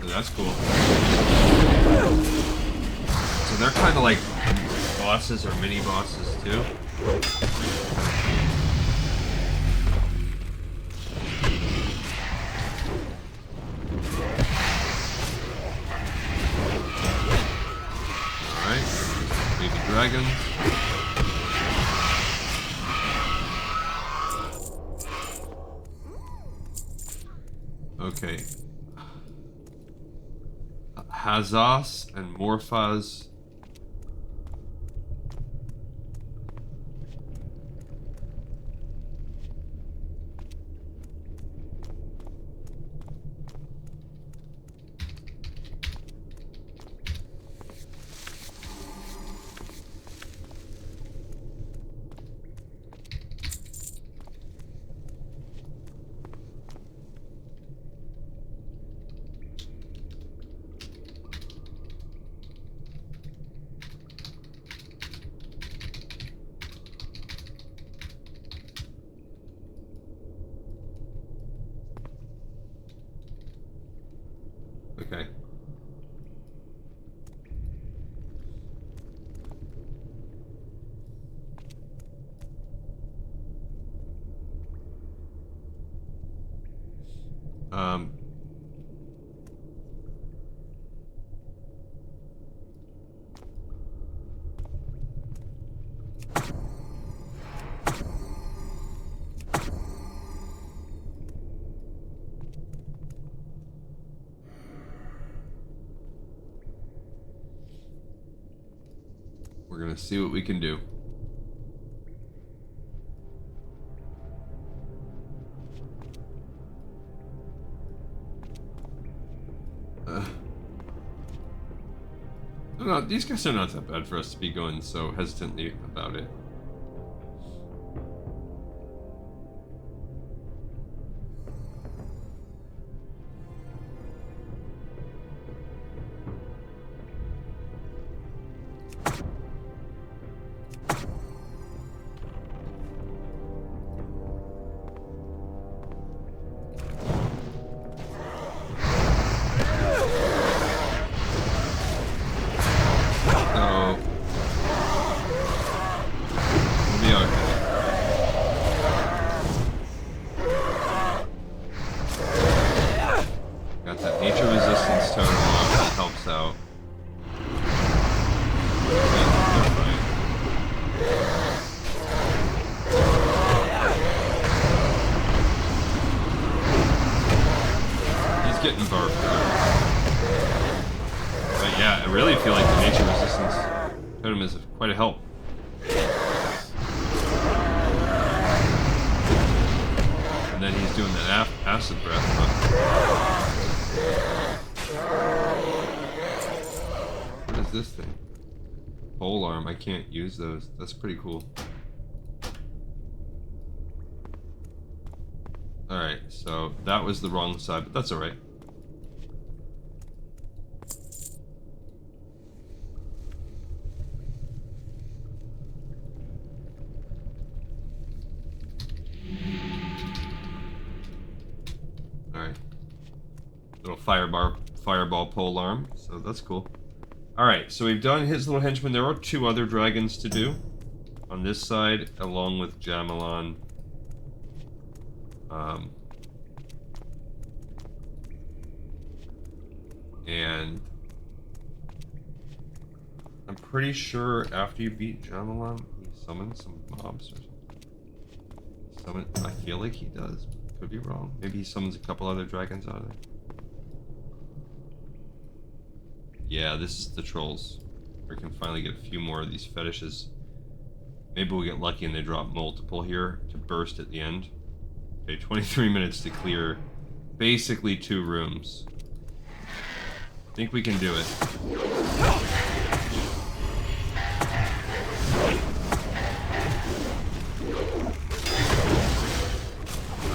So that's cool. So they're kind of like bosses or mini bosses too. Dragons. Okay. Hazas and Morphaz. Okay. We're gonna see what we can do. No, these guys are not that bad for us to be going so hesitantly about it. nature resistance totem obviously helps out. He's getting barfed. But yeah, I really feel like the nature resistance totem is quite a help. And then he's doing that acid breath. What is this thing? Pole arm. I can't use those. That's pretty cool. Alright, so that was the wrong side, but that's alright. Alright. Little fireball pole arm, so that's cool. Alright, so we've done his little henchman. There are 2 other dragons to do on this side, along with Jamalon. And I'm pretty sure after you beat Jamalon, he summons some mobs or something. I feel like he does. Could be wrong. Maybe he summons a couple other dragons out of there. Yeah, this is the trolls. We can finally get a few more of these fetishes. Maybe we'll get lucky and they drop multiple here to burst at the end. Okay, 23 minutes to clear basically 2 rooms. I think we can do it.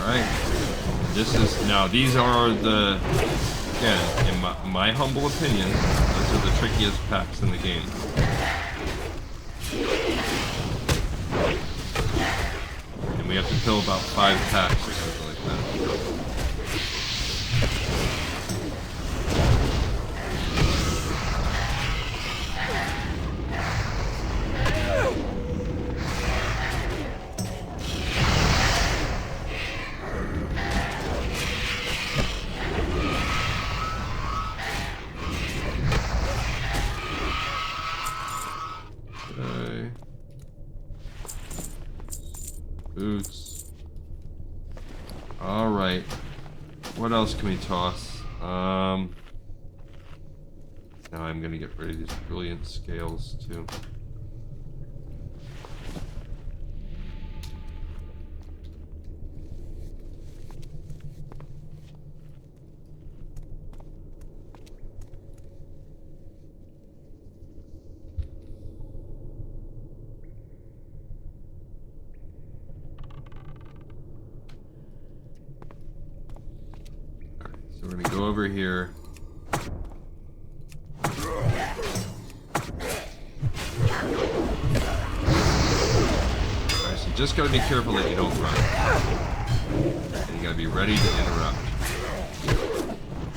Alright. This is, now these are the, again, in my humble opinion, those are the trickiest packs in the game. And we have to kill about 5 packs or something like that. Boots. Alright. What else can we toss? Now I'm gonna get rid of these brilliant scales too. So we're gonna go over here. Alright, so you just gotta be careful that you don't run. And you gotta be ready to interrupt.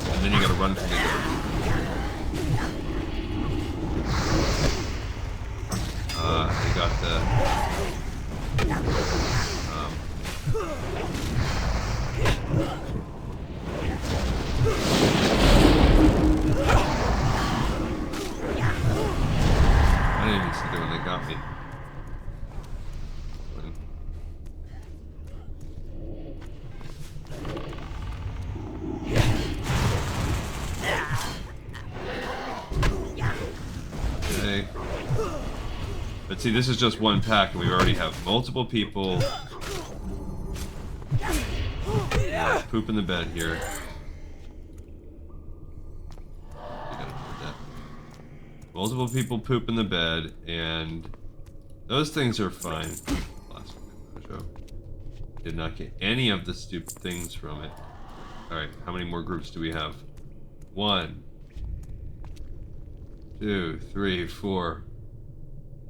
And then you gotta run from the door. They got the I didn't even see them when they got me. Okay. But see, this is just one pack, and we already have multiple people poop in the bed here. Multiple people poop in the bed, and those things are fine. Last one, did not get any of the stupid things from it. Alright, how many more groups do we have? 1, 2, 3, 4,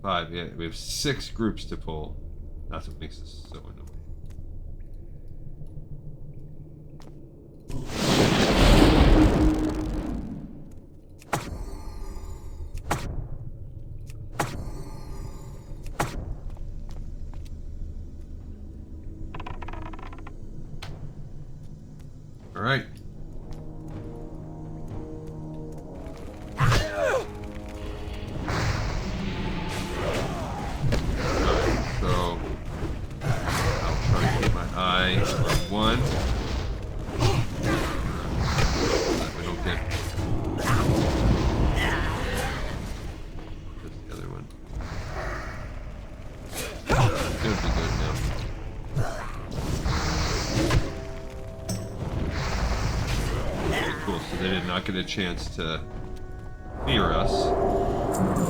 5. Yeah, we have 6 groups to pull. That's what makes this so annoying. Alright. Cool, so they did not get a chance to fear us.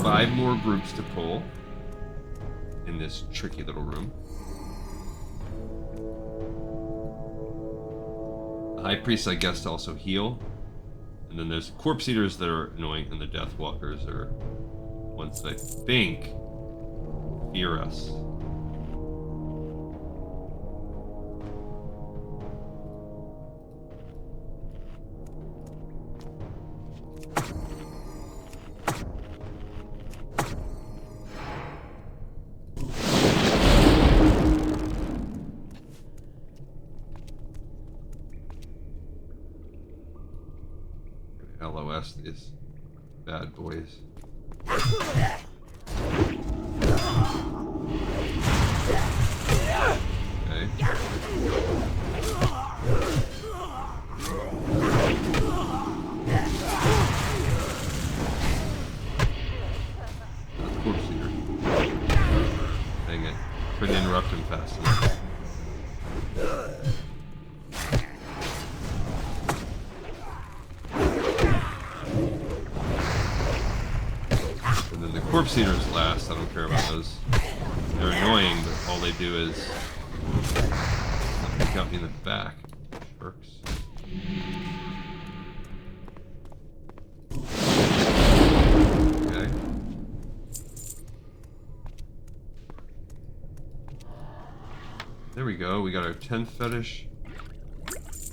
5 more groups to pull in this tricky little room. The High Priest, I guess, to also heal. And then there's Corpse Eaters that are annoying, and the Death Walkers are ones that I think fear us. LOS these bad boys. Okay. Corpse Eater. Dang it. Couldn't interrupt him fast enough. Corpse Eaters last. I don't care about those. They're annoying, but all they do is pick up me in the back. Jerks. Okay. There we go. We got our 10th fetish.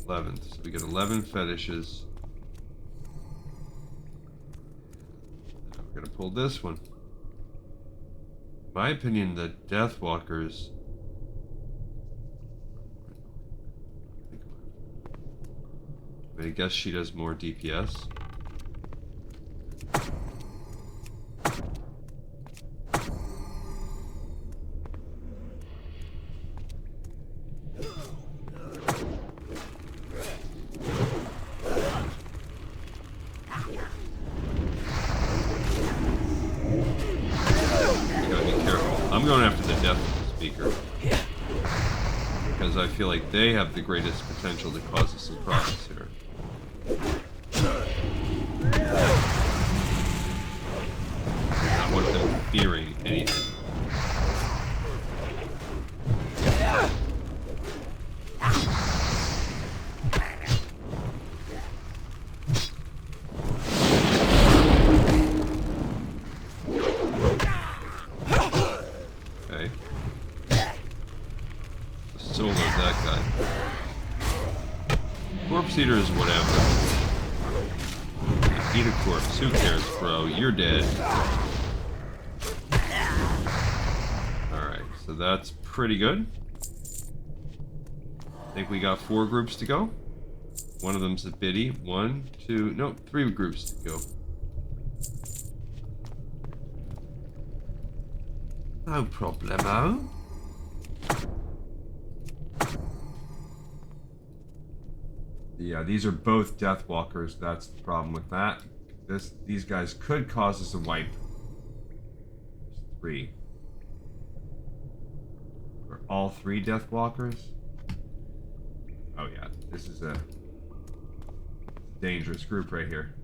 11th. So we get 11 fetishes. We're gonna pull this one. In my opinion, the Deathwalkers. I guess she does more DPS. I'm going after the Death Speaker because I feel like they have the greatest potential to cause us some problems here. I want them fearing anything. Eaters, whatever. Eat a corpse. Who cares, bro? You're dead. Alright, so that's pretty good. I think we got 4 groups to go. One of them's a biddy. 1, 2, no, 3 groups to go. No problemo. Yeah, these are both Deathwalkers. That's the problem with that. These guys could cause us a wipe. There's 3. Are all 3 Deathwalkers? Oh yeah, this is a dangerous group right here.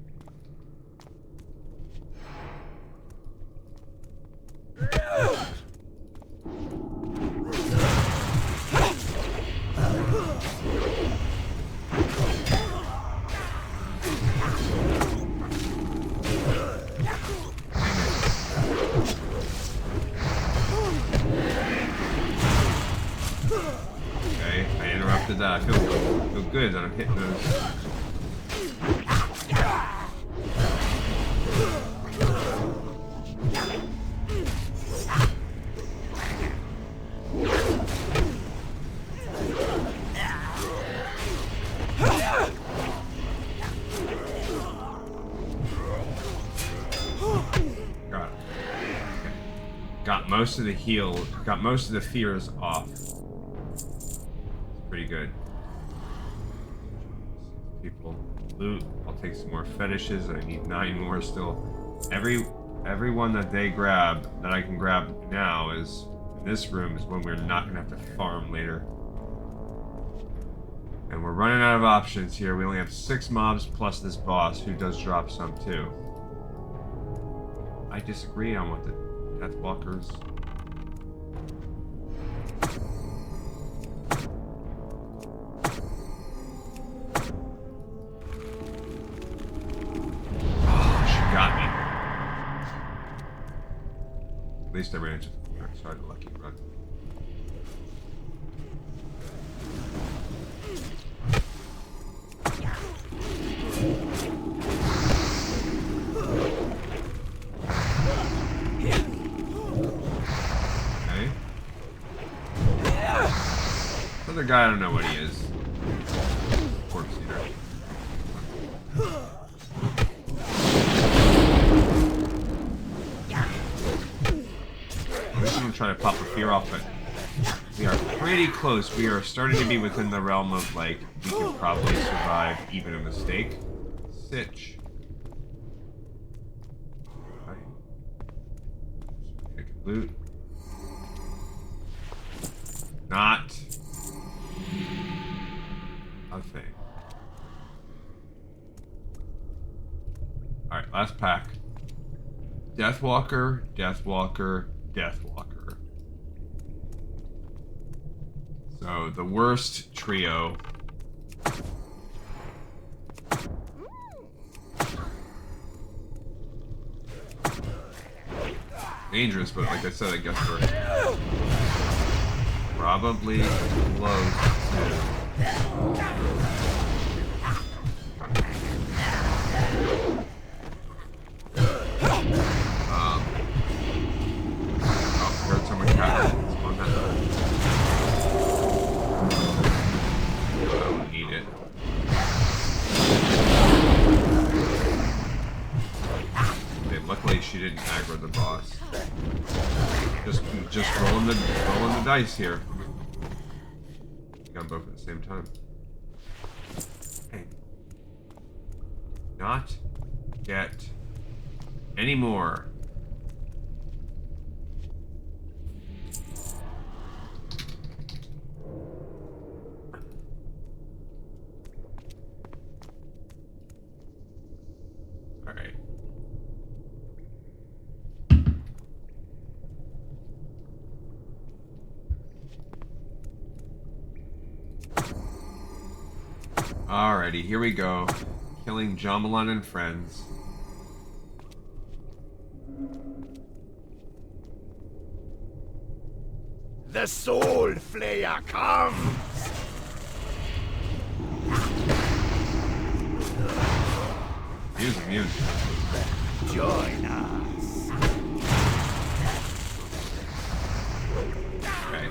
That. I feel good that I'm hitting those. Got it. Okay. Got most of the heal. Got most of the fears off. Pretty good. People loot. I'll take some more fetishes. I need 9 more still. Every one that they grab that I can grab now is in this room is when we're not gonna have to farm later. And we're running out of options here. We only have 6 mobs plus this boss who does drop some too. I disagree on what the Deathwalkers. Oh, she got me. At least I ran into the dark side of the lucky run. Okay. Other guy, I don't know what he is. Corpse eater. I'm just gonna try to pop the fear off, but we are pretty close. We are starting to be within the realm of, like, we could probably survive even a mistake. Sitch. Right. Pick loot. Not a thing. Alright, last pack. Deathwalker, Deathwalker, Deathwalker. So, the worst trio. Dangerous, but like I said, I guess we're probably close to... Oh, heard someone cat. On that. I don't need it. Okay, luckily she didn't aggro the boss. Just rolling the dice here. Got them both at the same time. Okay. Not get any more. All right. Alrighty, here we go. Killing Jamalan and friends. The Soul Flayer comes! Muse. Join us! Okay.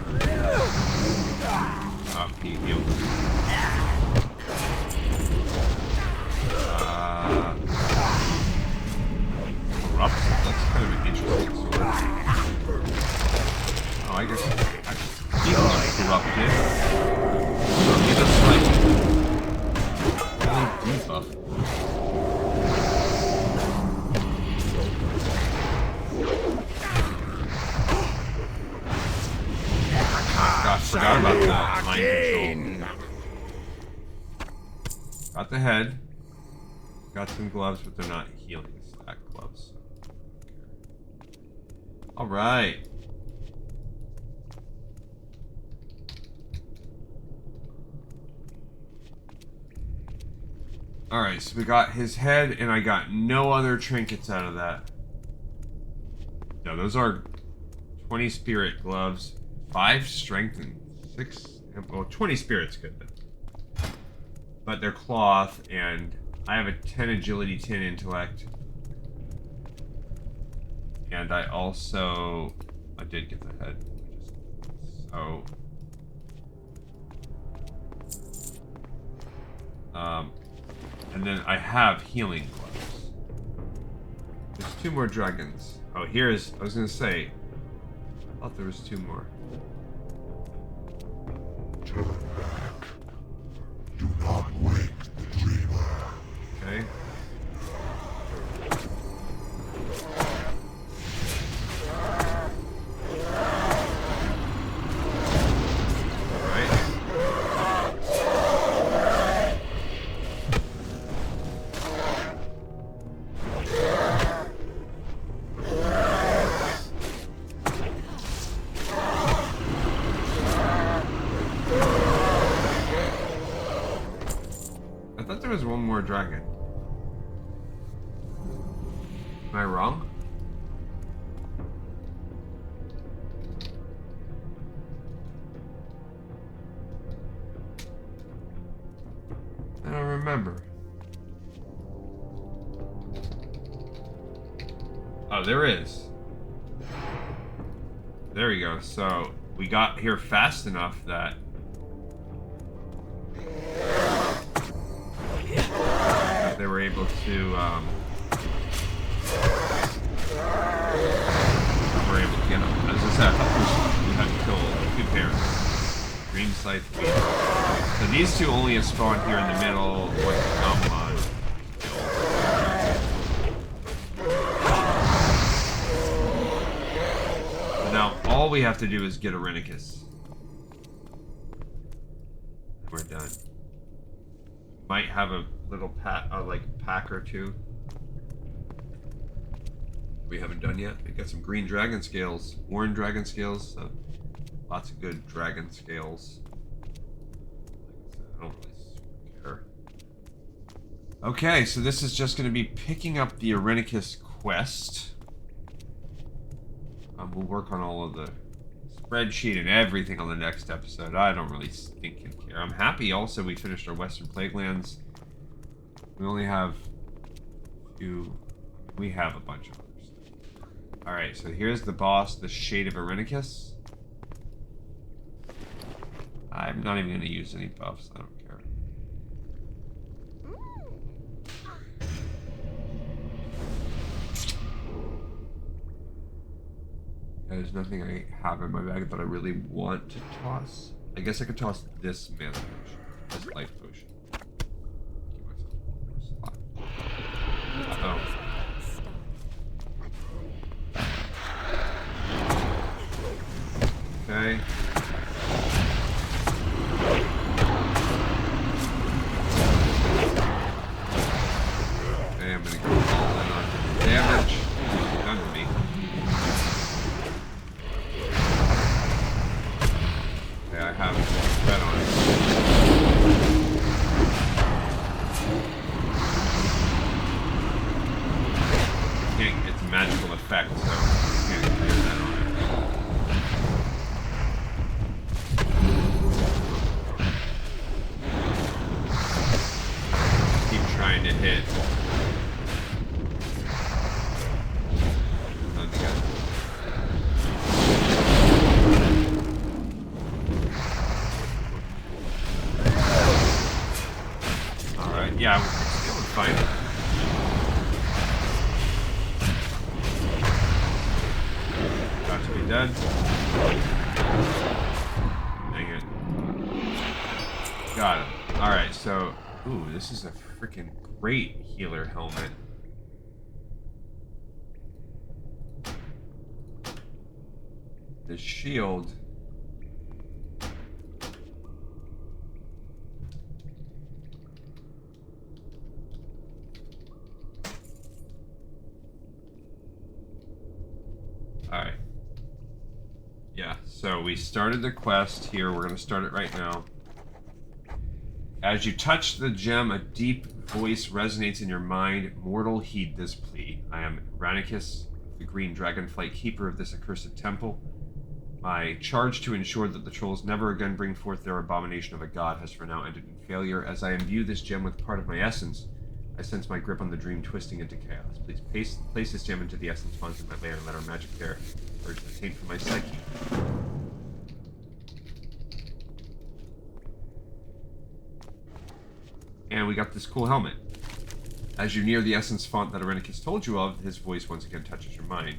Oh, he healed. Corrupt? That's kind of an interesting sword. Oh, I guess corrupted. Oh, he does like really debuff. Gosh, forgot about that mind control. Got the head. Got some gloves, but they're not healing stack gloves. Alright. Alright, so we got his head, and I got no other trinkets out of that. No, those are 20 spirit gloves, 5 strength, and 6... Well, 20 spirit's good, but they're cloth, and I have a 10 agility, 10 intellect. And I also... I did get the head. So... and then I have healing gloves. There's 2 more dragons. Oh, here's... I was gonna say... I thought there was 2 more. Turn back. Do not wake the dreamer. Okay. Alright. more dragon. Am I wrong? I don't remember. Oh, there is. There we go. So we got here fast enough that they were able to get them. As I said, I thought we had to kill 2 pairs. Green scythe, green. So these 2 only have spawned here in the middle. Once the Gamelon killed. So now all we have to do is get Eranikus. We're done. Might have a little pack or 2. We haven't done yet. We got some green dragon scales, worn dragon scales, so lots of good dragon scales. Like I said, I don't really care. Okay, so this is just going to be picking up the Eranikus quest. We'll work on all of the spreadsheet and everything on the next episode. I don't really stink and care. I'm happy also we finished our Western Plaguelands. We only have a few. We have a bunch of others. Alright, so here's the boss, the Shade of Eranikus. I'm not even going to use any buffs. I don't care. There's nothing I have in my bag that I really want to toss. I guess I could toss this mana potion, this life potion. Keep myself one more slot. Uh-oh. Okay. Okay, I'm gonna go all in on damage. Done to me. Okay, I have bet on it. Can't get the magical effect, so I can't clear that on it. Trying to hit. Alright, yeah, it's going fine. Got to be dead. Dang it. Got it. Alright, so ooh, this is a freaking great healer helmet. The shield. Alright. Yeah, so we started the quest here. We're going to start it right now. As you touch the gem, a deep voice resonates in your mind. Mortal, heed this plea. I am Eranikus, the green dragonflight keeper of this accursed temple. My charge to ensure that the trolls never again bring forth their abomination of a god has for now ended in failure. As I imbue this gem with part of my essence, I sense my grip on the dream twisting into chaos. Please place this gem into the essence funds in my lair and let our magic there urge the taint from my psyche. And we got this cool helmet. As you near the essence font that Eranikus told you of, his voice once again touches your mind.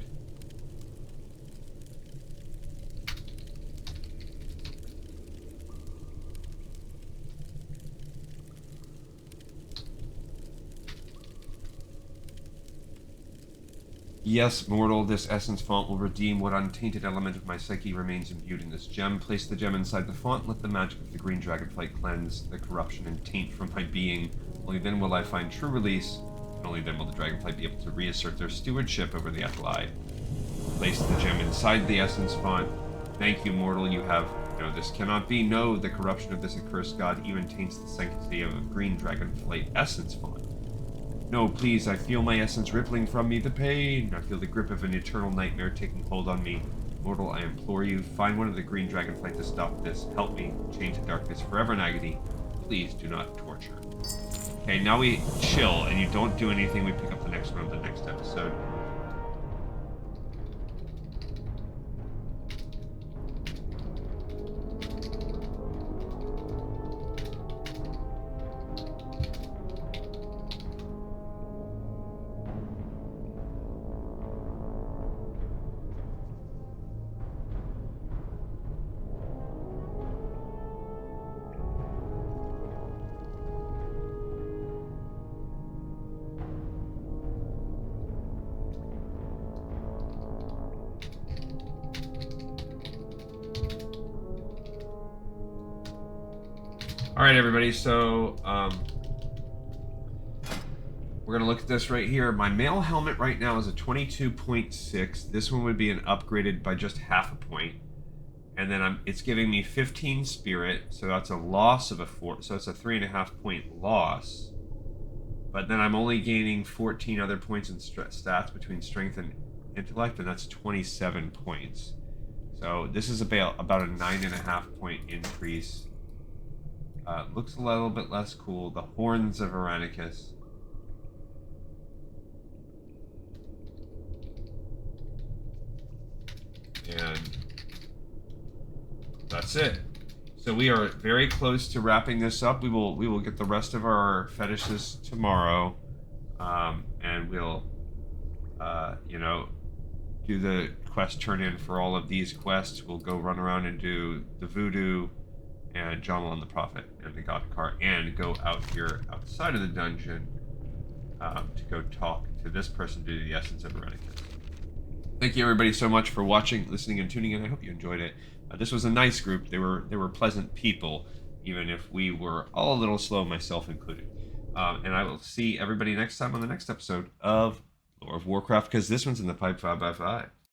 Yes, mortal, this essence font will redeem what untainted element of my psyche remains imbued in this gem. Place the gem inside the font, let the magic of the green dragonflight cleanse the corruption and taint from my being. Only then will I find true release, and only then will the dragonflight be able to reassert their stewardship over the Athalai. Place the gem inside the essence font. Thank you, mortal, you have No, this cannot be. No, the corruption of this accursed god even taints the sanctity of a green dragonflight essence font. No, please, I feel my essence rippling from me, the pain. I feel the grip of an eternal nightmare taking hold on me. Mortal, I implore you, find one of the green dragonflight to stop this. Help me, chained to darkness, forever in agony. Please do not torture. Okay, now we chill, and you don't do anything. We pick up the next one of the next episode. All right, everybody, so we're going to look at this right here. My male helmet right now is a 22.6. This one would be an upgraded by just half a point. And then it's giving me 15 spirit, so that's a loss of a 4. So it's a 3.5 point loss. But then I'm only gaining 14 other points in stats between strength and intellect, and that's 27 points. So this is about a 9.5 point increase. Looks a little bit less cool. The Horns of Eranikus. And that's it. So we are very close to wrapping this up. We will get the rest of our fetishes tomorrow, and we'll you know, do the quest turn in for all of these quests. We'll go run around and do the voodoo and Jamalon the Prophet and the God Car, and go out here outside of the dungeon to go talk to this person to do the essence of Eranikus. Thank you everybody so much for watching, listening, and tuning in. I hope you enjoyed it. This was a nice group. They were pleasant people, even if we were all a little slow, myself included. And I will see everybody next time on the next episode of Lore of Warcraft, because this one's in the pipe 5x5.